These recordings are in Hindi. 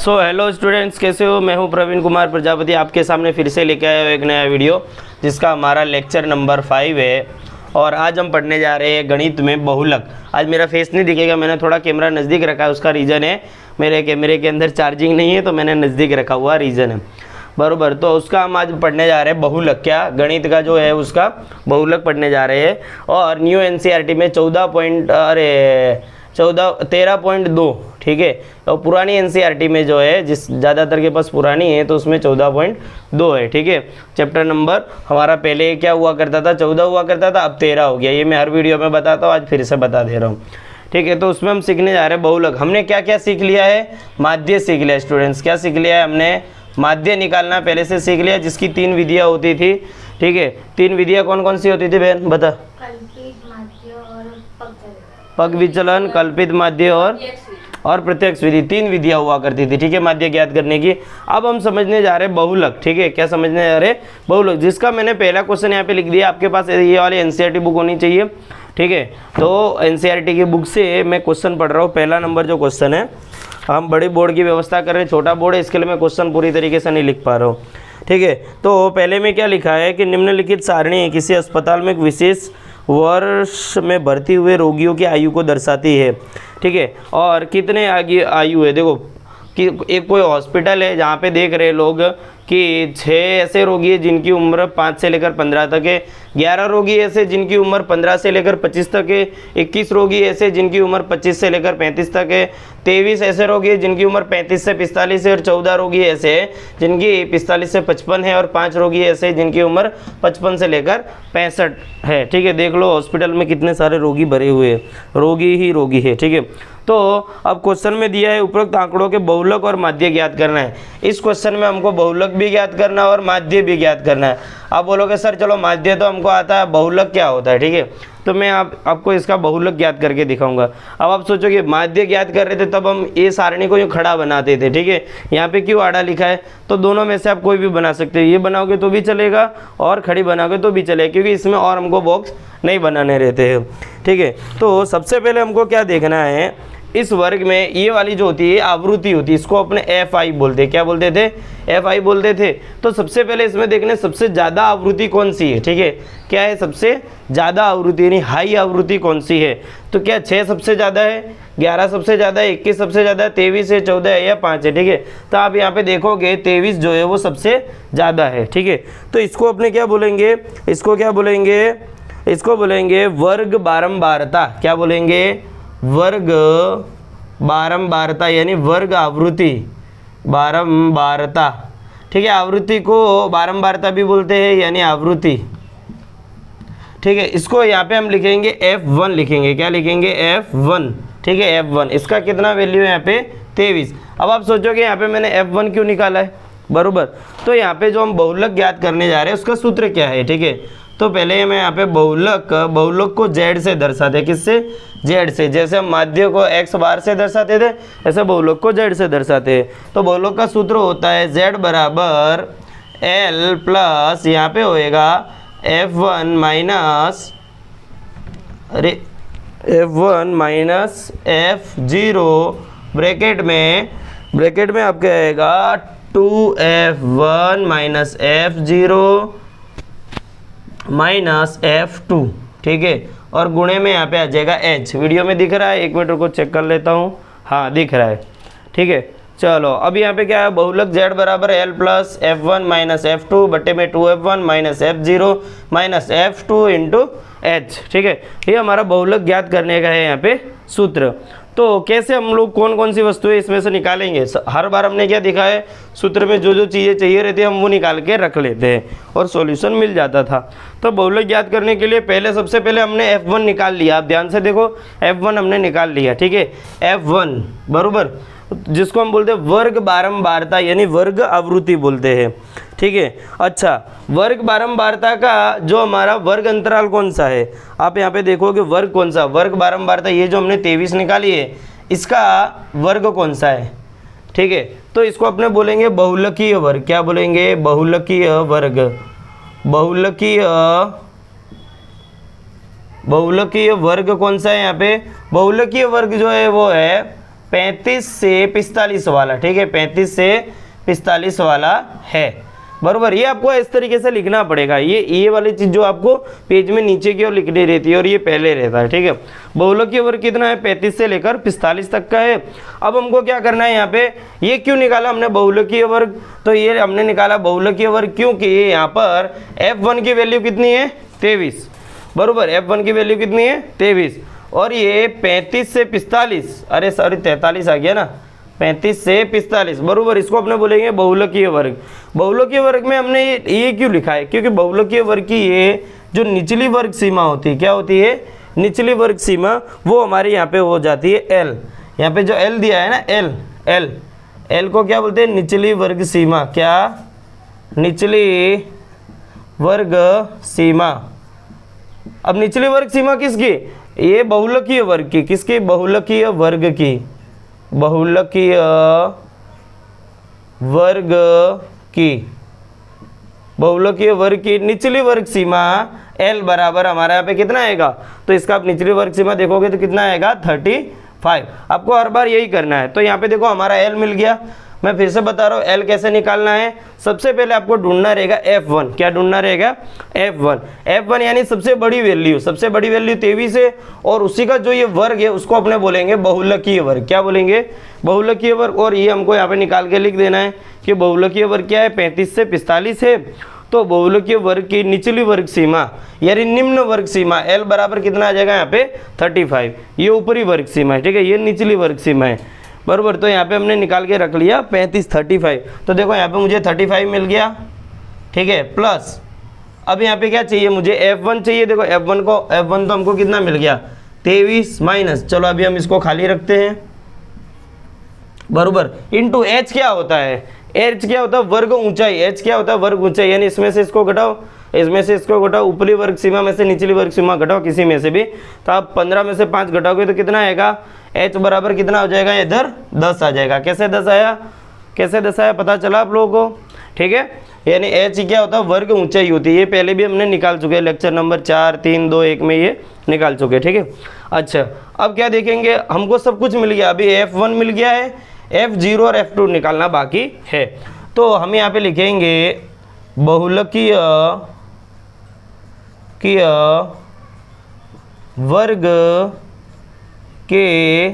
सो हेलो स्टूडेंट्स, कैसे हो? मैं हूं प्रवीण कुमार प्रजापति, आपके सामने फिर से लेके आया हूं एक नया वीडियो जिसका हमारा लेक्चर नंबर 5 है। और आज हम पढ़ने जा रहे हैं गणित में बहुलक। आज मेरा फेस नहीं दिखेगा, मैंने थोड़ा कैमरा नज़दीक रखा है। उसका रीज़न है मेरे कैमरे के अंदर चार्जिंग नहीं है, तो मैंने नज़दीक रखा हुआ रीज़न है, बराबर। तो उसका हम आज पढ़ने जा रहे हैं बहुलक। क्या गणित का जो है उसका बहुलक पढ़ने जा रहे हैं। और न्यू एनसीईआरटी में 13.2, ठीक है। और पुरानी एनसीईआरटी में जो है, जिस ज़्यादातर के पास पुरानी है, तो उसमें 14.2 है, ठीक है। चैप्टर नंबर हमारा पहले क्या हुआ करता था, 14 हुआ करता था, अब 13 हो गया। ये मैं हर वीडियो में बताता हूँ, आज फिर से बता दे रहा हूँ, ठीक है। तो उसमें हम सीखने जा रहे हैं बहुलक। हमने क्या क्या सीख लिया है? माध्य सीख लिया स्टूडेंट्स। क्या सीख लिया है हमने? माध्य निकालना पहले से सीख लिया, जिसकी 3 विधियाँ होती थी, ठीक है। 3 विधियाँ कौन कौन सी होती थी बहन, बता? कल्पित, माध्य और पग विचलन, कल्पित, माध्य और प्रत्यक्ष विधि। 3 विधियाँ हुआ करती थी, ठीक है, माध्य ज्ञात करने की। अब हम समझने जा रहे हैं बहुलक, ठीक है। क्या समझने जा रहे हैं? बहुलक, जिसका मैंने पहला क्वेश्चन यहाँ पे लिख दिया। आपके पास ये वाली एनसीईआरटी बुक होनी चाहिए, ठीक है। तो एनसीईआरटी की बुक से मैं क्वेश्चन पढ़ रहा हूँ। पहला नंबर जो क्वेश्चन है, हम बड़े बोर्ड की व्यवस्था कर रहे हैं, छोटा बोर्ड है, इसके लिए मैं क्वेश्चन पूरी तरीके से नहीं लिख पा रहा हूँ, ठीक है। तो पहले में क्या लिखा है कि निम्नलिखित सारणी किसी अस्पताल में एक विशेष वर्ष में भर्ती हुए रोगियों की आयु को दर्शाती है, ठीक है। और कितने आयु है, देखो कि एक कोई हॉस्पिटल है जहाँ पे देख रहे लोग कि 6 ऐसे रोगी है जिनकी उम्र 5 से लेकर 15 तक है, 11 रोगी ऐसे जिनकी उम्र 15 से लेकर 25 तक है, 21 रोगी ऐसे जिनकी उम्र 25 से लेकर 35 तक है, 23 ऐसे रोगी है जिनकी उम्र 35 से 45 है, और 14 रोगी ऐसे है जिनकी 45 से 55 है, और 5 रोगी ऐसे जिनकी उम्र 55 से लेकर 65 है, ठीक है। देख लो हॉस्पिटल में कितने सारे रोगी भरे हुए हैं, रोगी ही रोगी है, ठीक है। तो अब क्वेश्चन में दिया है उपरोक्त आंकड़ों के बहुलक और माध्य ज्ञात करना है। इस क्वेश्चन में हमको बहुलक भी ज्ञात करना है और माध्य भी ज्ञात करना है। आप बोलोगे सर चलो माध्य तो हमको आता है, बहुलक क्या होता है, ठीक है। तो मैं आपको इसका बहुलक ज्ञात करके दिखाऊंगा। अब आप सोचोगे माध्य ज्ञात कर रहे थे तब हम ये सारणी को यूँ खड़ा बनाते थे, ठीक है। यहाँ पे क्यों आड़ा लिखा है? तो दोनों में से आप कोई भी बना सकते हो, ये बनाओगे तो भी चलेगा और खड़ी बनाओगे तो भी चलेगा, क्योंकि इसमें और हमको बॉक्स नहीं बनाने रहते हैं, ठीक है। तो सबसे पहले हमको क्या देखना है, इस वर्ग में ये वाली जो होती है आवृत्ति होती है, इसको अपने FI बोलते हैं। क्या बोलते थे? FI बोलते थे। तो सबसे पहले इसमें देखने सबसे ज़्यादा आवृत्ति कौन सी है, ठीक है। क्या है सबसे ज़्यादा आवृत्ति, यानी हाई आवृत्ति कौन सी है? तो क्या 6 सबसे ज़्यादा है, 11 सबसे ज़्यादा है, 21 सबसे ज़्यादा है, 23 है, 14 है या 5 है, ठीक है। तो आप यहाँ पे देखोगे 23 जो है वो सबसे ज़्यादा है, ठीक है। तो इसको अपने क्या बोलेंगे, इसको क्या बोलेंगे, इसको बोलेंगे वर्ग बारंबारता। क्या बोलेंगे? वर्ग बारंबारता, यानी वर्ग आवृत्ति बारंबारता, ठीक है। आवृत्ति को बारंबारता भी बोलते हैं, यानी आवृत्ति, ठीक है। इसको यहाँ पे हम लिखेंगे F1 लिखेंगे। क्या लिखेंगे? F1, ठीक है, F1। इसका कितना वैल्यू है यहाँ पे? 23। अब आप सोचोगे यहाँ पे मैंने F1 क्यों निकाला है, बरोबर। तो यहाँ पे जो हम बहुलक ज्ञात करने जा रहे हैं उसका सूत्र क्या है, ठीक है। तो पहले मैं यहाँ पे बहुलक को Z से दर्शाते हैं। किससे? Z से। जैसे हम माध्य को X बार से दर्शाते थे, ऐसे बहुलक को Z से दर्शाते हैं। तो बहुलक का सूत्र होता है Z बराबर L प्लस यहाँ पे होएगा F1 माइनस F0 ब्रैकेट में आपके आएगा 2F1 minus F0 minus F2, ठीक है। और गुणे में यहाँ पे आ जाएगा H। वीडियो में दिख रहा है? 1 मिनट को चेक कर लेता हूँ। हाँ दिख रहा है, ठीक है। चलो अब यहाँ पे क्या है, बहुलक Z बराबर L plus F1 minus F2 बटे में 2F1 minus F0 minus F2 into H, ठीक है। ये हमारा बहुलक ज्ञात करने का है यहाँ पे सूत्र। तो कैसे हम लोग कौन कौन सी वस्तुएं इसमें से निकालेंगे? हर बार हमने क्या दिखा है, सूत्र में जो जो चीज़ें चाहिए रहती है हम वो निकाल के रख लेते हैं और सॉल्यूशन मिल जाता था। तो बहुलक ज्ञात करने के लिए सबसे पहले हमने F1 निकाल लिया। आप ध्यान से देखो, F1 हमने निकाल लिया, ठीक है। F1 बराबर, जिसको हम बोलते हैं वर्ग बारंबारता, यानी वर्ग आवृत्ति बोलते हैं, ठीक है। अच्छा, वर्ग बारंबारता का जो हमारा वर्ग अंतराल कौन सा है, आप यहाँ पे देखोगे वर्ग कौन सा, वर्ग बारंबारता ये जो हमने 23 निकाली है इसका वर्ग कौन सा है, ठीक है। तो इसको अपने बोलेंगे बहुलकीय वर्ग। क्या बोलेंगे? बहुलकीय वर्ग। बहुलकीय वर्ग कौन सा है यहाँ पे? बहुलकीय वर्ग जो है वो है 35 से 45 वाला, ठीक है, 35 से 45 वाला है, बरोबर। ये आपको इस तरीके से लिखना पड़ेगा, ये वाली चीज़ जो आपको पेज में नीचे की ओर लिखनी रहती है और ये पहले रहता है, ठीक है। बहुलकीय वर्ग कितना है, 35 से लेकर 45 तक का है। अब हमको क्या करना है यहाँ पे, ये क्यों निकाला हमने बहुलकीय वर्ग, तो ये हमने निकाला बहुलकीय वर्ग क्योंकि यहाँ पर F1 की वैल्यू कितनी है, 23, बरोबर। F1 की वैल्यू कितनी है, 23, और ये 35 से 45, अरे सॉरी 43 आ गया ना, 35 से 45, बरोबर। इसको अपने बोलेंगे बहुलकीय वर्ग। बहुलकीय वर्ग में हमने ये क्यों लिखा है, क्योंकि बहुलकीय वर्ग की ये जो निचली वर्ग सीमा होती है, क्या होती है, निचली वर्ग सीमा, वो हमारे यहाँ पे हो जाती है L। यहाँ पे जो L दिया है ना, L को क्या बोलते हैं, निचली वर्ग सीमा, क्या, निचली वर्ग सीमा। अब निचली वर्ग सीमा किसकी, ये बहुलकीय वर्ग की, किसकी, बहुलकीय वर्ग की, बहुलकीय वर्ग की, बहुलकीय वर्ग की निचली वर्ग सीमा L बराबर हमारे यहाँ पे कितना आएगा, तो इसका आप निचली वर्ग सीमा देखोगे तो कितना आएगा, 35। आपको हर बार यही करना है। तो यहाँ पे देखो हमारा L मिल गया। मैं फिर से बता रहा हूँ L कैसे निकालना है। सबसे पहले आपको ढूंढना रहेगा F1, क्या ढूंढना रहेगा, F1 यानी सबसे बड़ी वैल्यू 23 है, और उसी का जो ये वर्ग है उसको अपने बोलेंगे बहुलकीय वर्ग, क्या बोलेंगे, बहुलकीय वर्ग। और ये हमको यहाँ पे निकाल के लिख देना है कि बहुलकीय वर्ग क्या है, 35 से 45 है। तो बहुलकीय वर्ग की निचली वर्ग सीमा यानी निम्न वर्ग सीमा L बराबर कितना आ जाएगा यहाँ पे, 35। ये ऊपरी वर्ग सीमा है, ठीक है, ये निचली वर्ग सीमा है, बराबर। तो यहाँ पे हमने निकाल के रख लिया 35 तो देखो यहाँ पे मुझे 35 मिल गया, ठीक है, प्लस अब यहाँ पे क्या चाहिए मुझे, F1 चाहिए। देखो F1 तो हमको कितना मिल गया, 23 माइनस, चलो अभी हम इसको खाली रखते हैं, बराबर, इनटू H क्या होता है, H क्या होता है, वर्ग ऊंचाई, H क्या होता है, वर्ग ऊंचाई, यानी इसमें से इसको घटाओ, इसमें से इसको घटाओ, ऊपरी वर्ग सीमा में से निचली वर्ग सीमा घटाओ, किसी में से भी। तो आप 15 में से 5 घटाओगे तो कितना आएगा, H बराबर कितना हो जाएगा, इधर 10 आ जाएगा। कैसे 10 आया, पता चला आप लोगों को, ठीक है। यानी H क्या होता है, वर्ग ऊंचाई होती है। ये पहले भी हमने निकाल चुके हैं, लेक्चर नंबर 4, 3, 2, 1 में ये निकाल चुके हैं, ठीक है। अच्छा, अब क्या देखेंगे, हमको सब कुछ मिल गया, अभी F1 मिल गया है, F0 और F2 निकालना बाकी है। तो हम यहाँ पे लिखेंगे बहुलकीय वर्ग के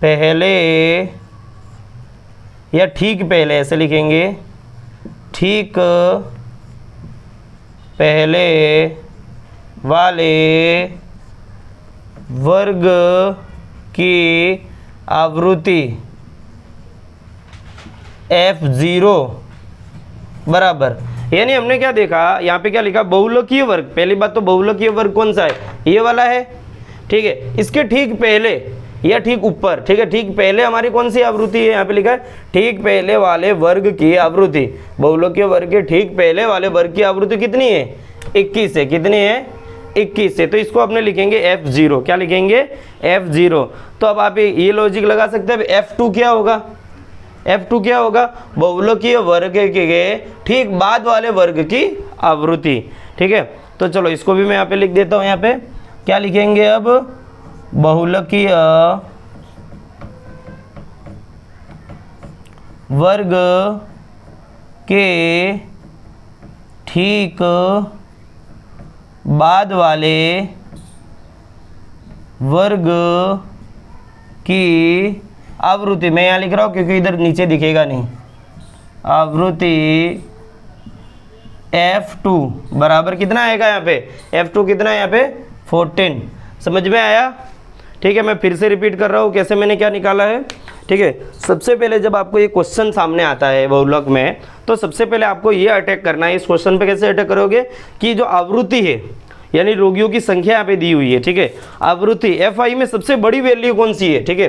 पहले या ठीक पहले, ऐसे लिखेंगे, ठीक पहले वाले वर्ग की आवृत्ति F0 बराबर, यानी हमने क्या देखा, यहाँ पे क्या लिखा, बहुलकीय वर्ग। पहली बात तो बहुलकीय वर्ग कौन सा है, ये वाला है, ठीक है। इसके ठीक पहले या ठीक ऊपर, ठीक है, ठीक पहले हमारी कौन सी आवृत्ति है, यहाँ पे लिखा है ठीक पहले वाले वर्ग की आवृत्ति। बहुलकीय वर्ग के ठीक पहले वाले वर्ग की आवृत्ति कितनी है, 21 है, कितनी है, 21 है। तो इसको अपने लिखेंगे F0, क्या लिखेंगे, F0। तो अब आप ये लॉजिक लगा सकते हैं, F2 क्या होगा, F2 क्या होगा, बहुलकीय वर्ग के ठीक बाद वाले वर्ग की आवृत्ति, ठीक है। तो चलो इसको भी मैं यहाँ पे लिख देता हूँ। यहाँ पे क्या लिखेंगे, अब बहुलकीय वर्ग के ठीक बाद वाले वर्ग की आवृत्ति, मैं यहाँ लिख रहा हूँ क्योंकि इधर नीचे दिखेगा नहीं, आवृत्ति F2 बराबर कितना आएगा, यहाँ पे F2 कितना है, यहाँ पे 14। समझ में आया, ठीक है। मैं फिर से रिपीट कर रहा हूँ कैसे मैंने क्या निकाला है, ठीक है। सबसे पहले जब आपको ये क्वेश्चन सामने आता है बहुलक में, तो सबसे पहले आपको ये अटैक करना है। इस क्वेश्चन पे कैसे अटैक करोगे कि जो आवृत्ति है यानी रोगियों की संख्या यहाँ पे दी हुई है, ठीक है। आवृत्ति Fi में सबसे बड़ी वैल्यू कौन सी है, ठीक है।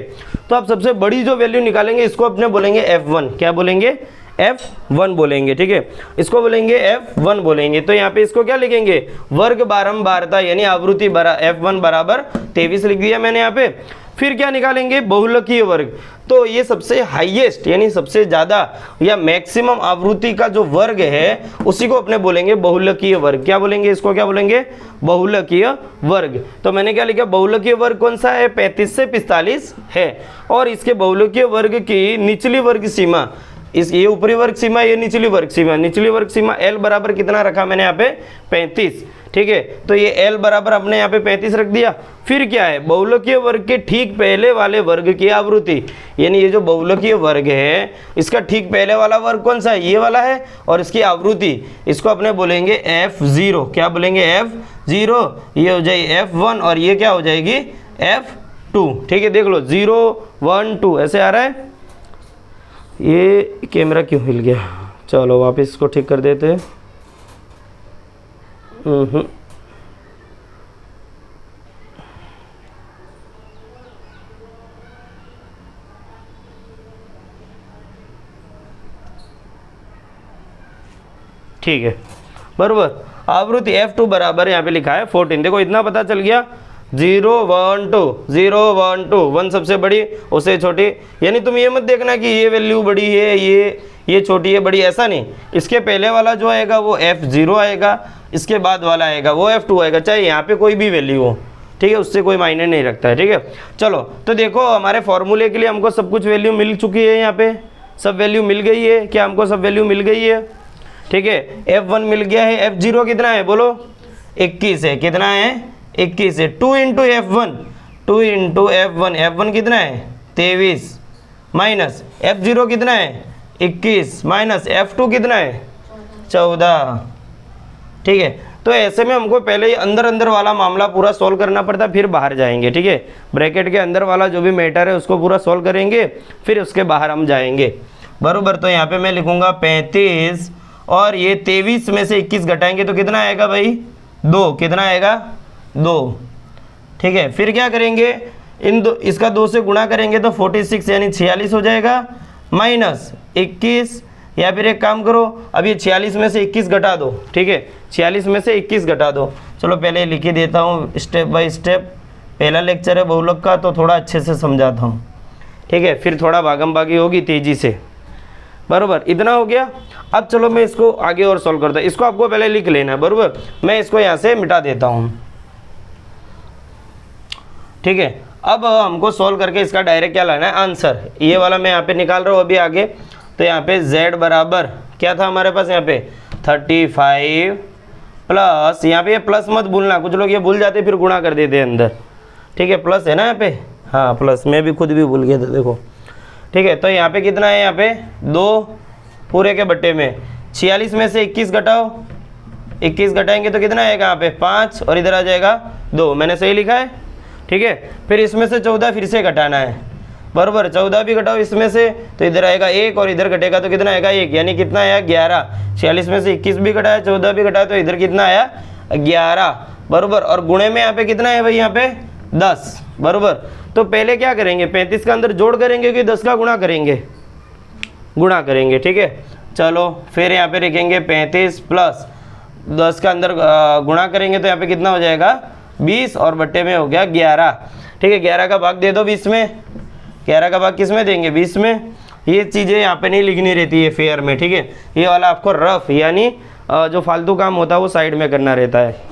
तो आप सबसे बड़ी जो वैल्यू निकालेंगे इसको अपने बोलेंगे F1, क्या बोलेंगे, F1 बोलेंगे, ठीक है। इसको बोलेंगे F1 बोलेंगे। तो यहाँ पे इसको क्या लिखेंगे, वर्ग बारंबारता यानी आवृत्ति F1 बराबर 23 लिख दिया मैंने यहाँ पे। फिर क्या निकालेंगे, बहुलकीय वर्ग। तो ये सबसे हाईएस्ट यानी सबसे ज़्यादा या मैक्सिमम आवृत्ति का जो वर्ग है उसी को अपने बोलेंगे बहुलकीय वर्ग। क्या बोलेंगे इसको, क्या बोलेंगे, बहुलकीय वर्ग। तो मैंने क्या लिखा, बहुलकीय वर्ग कौन सा है, 35 से 45 है। और इसके बहुलकीय वर्ग की निचली वर्ग सीमा, इस ये ऊपरी वर्ग सीमा, ये निचली वर्ग सीमा, निचली वर्ग सीमा L बराबर कितना रखा मैंने यहाँ पे 35, ठीक है। तो ये L बराबर अपने यहाँ पे 35 रख दिया। फिर क्या है, बहुलकीय वर्ग के ठीक पहले वाले वर्ग की आवृत्ति, यानी ये जो बहुलकीय वर्ग है इसका ठीक पहले वाला वर्ग कौन सा है, ये वाला है, और इसकी आवृत्ति इसको अपने बोलेंगे F0। क्या बोलेंगे, F0। ये हो जाएगी F1 और ये क्या हो जाएगी F2, ठीक है। देख लो 0 1 2 ऐसे आ रहा है। ये कैमरा क्यों हिल गया, चलो वापस इसको ठीक कर देते हैं। ठीक है, बराबर। आवृत्ति F2 बराबर यहाँ पे लिखा है 14। देखो इतना पता चल गया, 0 1 2 0 1 2, 1 सबसे बड़ी उससे छोटी। यानी तुम ये मत देखना कि ये वैल्यू बड़ी है, ये छोटी है, बड़ी, ऐसा नहीं। इसके पहले वाला जो आएगा वो F0 आएगा, इसके बाद वाला आएगा वो F2 आएगा, चाहे यहाँ पे कोई भी वैल्यू हो, ठीक है, उससे कोई मायने नहीं रखता है, ठीक है। चलो तो देखो हमारे फॉर्मूले के लिए हमको सब कुछ वैल्यू मिल चुकी है, यहाँ पे सब वैल्यू मिल गई है। क्या हमको सब वैल्यू मिल गई है, ठीक है। F1 मिल गया है, F0 कितना है बोलो, 21 है। कितना है, 21 है। 2 into F1, 2 into F1, F1 कितना है 23, माइनस F0 कितना है 21, माइनस F2 कितना है 14, ठीक है। तो ऐसे में हमको पहले ही अंदर अंदर वाला मामला पूरा सॉल्व करना पड़ता, फिर बाहर जाएंगे, ठीक है। ब्रैकेट के अंदर वाला जो भी मैटर है उसको पूरा सॉल्व करेंगे, फिर उसके बाहर हम जाएंगे, बराबर। तो यहाँ पे मैं लिखूंगा 35 और ये 23 में से 21 घटाएंगे तो कितना आएगा भाई 2, कितना आएगा 2, ठीक है। फिर क्या करेंगे, इन दो, इसका 2 से गुणा करेंगे तो 46 यानी 46 हो जाएगा, माइनस 21, या फिर एक काम करो, अब ये 46 में से 21 घटा दो, ठीक है, 46 में से 21 घटा दो। चलो पहले लिख ही देता हूँ स्टेप बाय स्टेप, पहला लेक्चर है बहुलक का तो थोड़ा अच्छे से समझाता हूँ, ठीक है। फिर थोड़ा भागम भागी होगी तेज़ी से, बराबर। इतना हो गया। अब चलो मैं इसको आगे और सॉल्व करता हूँ। इसको आपको पहले लिख लेना है, बराबर। मैं इसको यहाँ से मिटा देता हूँ, ठीक है। अब हमको सॉल्व करके इसका डायरेक्ट क्या लाना है, आंसर। ये वाला मैं यहाँ पे निकाल रहा हूँ अभी आगे। तो यहाँ पे z बराबर क्या था हमारे पास, यहाँ पे 35 प्लस, यहाँ पे प्लस मत भूलना, कुछ लोग ये भूल जाते फिर गुणा कर देते हैं अंदर, ठीक है। प्लस है ना यहाँ पे, हाँ प्लस, मैं भी खुद भी भूल गया था, देखो, ठीक है। तो यहाँ पे कितना है, यहाँ पे 2 पूरे के बट्टे में 46 में से 21 घटाओ, 21 घटाएंगे तो कितना आएगा यहाँ पे 5 और इधर आ जाएगा 2, मैंने सही लिखा है, ठीक है। फिर इसमें से 14 फिर से घटाना है, बराबर। 14 भी घटाओ इसमें से तो इधर आएगा 1 और इधर घटेगा तो कितना आएगा 1, यानी कितना आया 11। 46 में से 21 भी घटाया, 14 भी घटाया तो इधर कितना आया 11, बराबर। और गुणे में यहाँ पे कितना है भाई, यहाँ पे 10, बराबर। तो पहले क्या करेंगे, 35 का अंदर जोड़ करेंगे कि 10 का गुणा करेंगे, गुणा करेंगे, ठीक है। चलो फिर यहाँ पे लिखेंगे 35 प्लस 10 का अंदर गुणा करेंगे तो यहाँ पे कितना हो जाएगा 20 और बट्टे में हो गया 11, ठीक है। 11 का भाग दे दो 20 में, 11 का भाग किस में देंगे 20 में। ये चीज़ें यहाँ पे नहीं लिखनी रहती है फेयर में, ठीक है। ये वाला आपको रफ यानी जो फालतू काम होता है वो साइड में करना रहता है।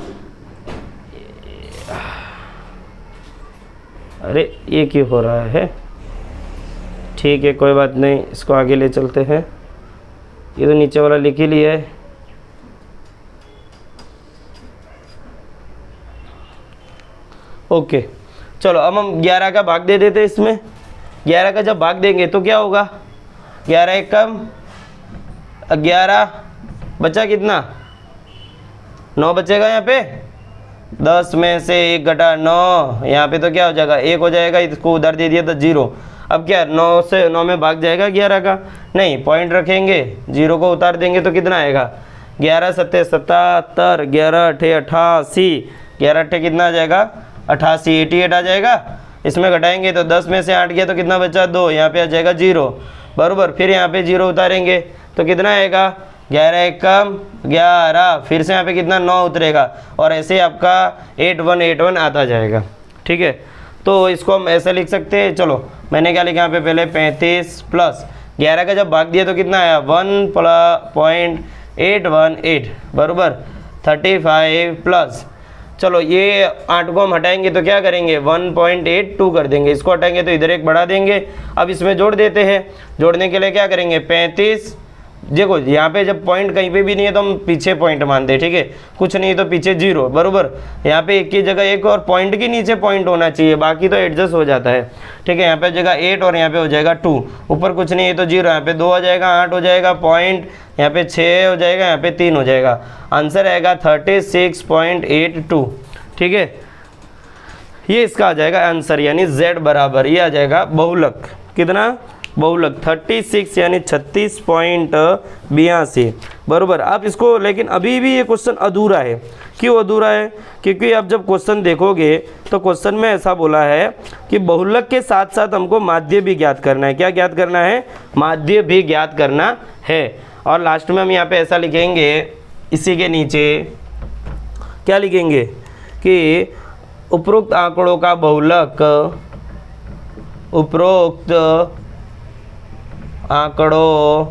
अरे ये क्यों हो रहा है, ठीक है कोई बात नहीं, इसको आगे ले चलते हैं। ये तो नीचे वाला लिख ही लिया है, ओके। चलो अब हम 11 का भाग दे देते इसमें। 11 का जब भाग देंगे तो क्या होगा, 11 एक कम 11 बचा कितना 9 बचेगा यहाँ पे, 10 में से 1 घटा 9, यहाँ पे तो क्या हो जाएगा 1 हो जाएगा, इसको उधर दे दिया तो 0। अब क्या 9 से 9 में भाग जाएगा 11 का, नहीं पॉइंट रखेंगे 0 को उतार देंगे तो कितना आएगा 11 सत्ते 77, 11 अठे 88, 11 अठे कितना आ जाएगा 88, 88 आ जाएगा। इसमें घटाएंगे तो 10 में से 8 गया तो कितना बचा 2, यहाँ पे आ जाएगा 0, बराबर। फिर यहाँ पे 0 उतारेंगे तो कितना आएगा 11 एक कम 11, फिर से यहाँ पे कितना 9 उतरेगा और ऐसे आपका 8181 आता जाएगा, ठीक है। तो इसको हम ऐसे लिख सकते हैं। चलो मैंने क्या लिखा यहाँ पे पहले 35 प्लस 11 का जब भाग दिया तो कितना आया 1.818 बराबर 35 प्लस, चलो ये 8 को हम हटाएंगे तो क्या करेंगे 1.82 कर देंगे, इसको हटाएंगे तो इधर एक बढ़ा देंगे। अब इसमें जोड़ देते हैं, जोड़ने के लिए क्या करेंगे 35, देखो यहाँ पे जब पॉइंट कहीं पे भी नहीं है तो हम पीछे पॉइंट मानते हैं, ठीक है, कुछ नहीं तो पीछे 0 बराबर। यहाँ पे एक की जगह एक और पॉइंट के नीचे पॉइंट होना चाहिए, बाकी तो एडजस्ट हो जाता है, ठीक है। यहाँ पे जगह 8 और यहाँ पे हो जाएगा 2, ऊपर कुछ नहीं है तो 0, यहाँ पे 2 हो जाएगा, 8 हो जाएगा पॉइंट, यहाँ पे 6 हो जाएगा, यहाँ पे 3 हो जाएगा, आंसर आएगा 36.82, ठीक है। ये इसका आ जाएगा आंसर, यानी Z बराबर ये आ जाएगा बहुलक, कितना बहुलक 36 यानी 36.82 बराबर। आप इसको, लेकिन अभी भी ये क्वेश्चन अधूरा है। क्यों अधूरा है? क्योंकि आप जब क्वेश्चन देखोगे तो क्वेश्चन में ऐसा बोला है कि बहुलक के साथ साथ हमको माध्य भी ज्ञात करना है। क्या ज्ञात करना है? माध्य भी ज्ञात करना है। और लास्ट में हम यहाँ पे ऐसा लिखेंगे, इसी के नीचे क्या लिखेंगे कि उपरोक्त आंकड़ों का बहुलक, उपरोक्त आंकड़ों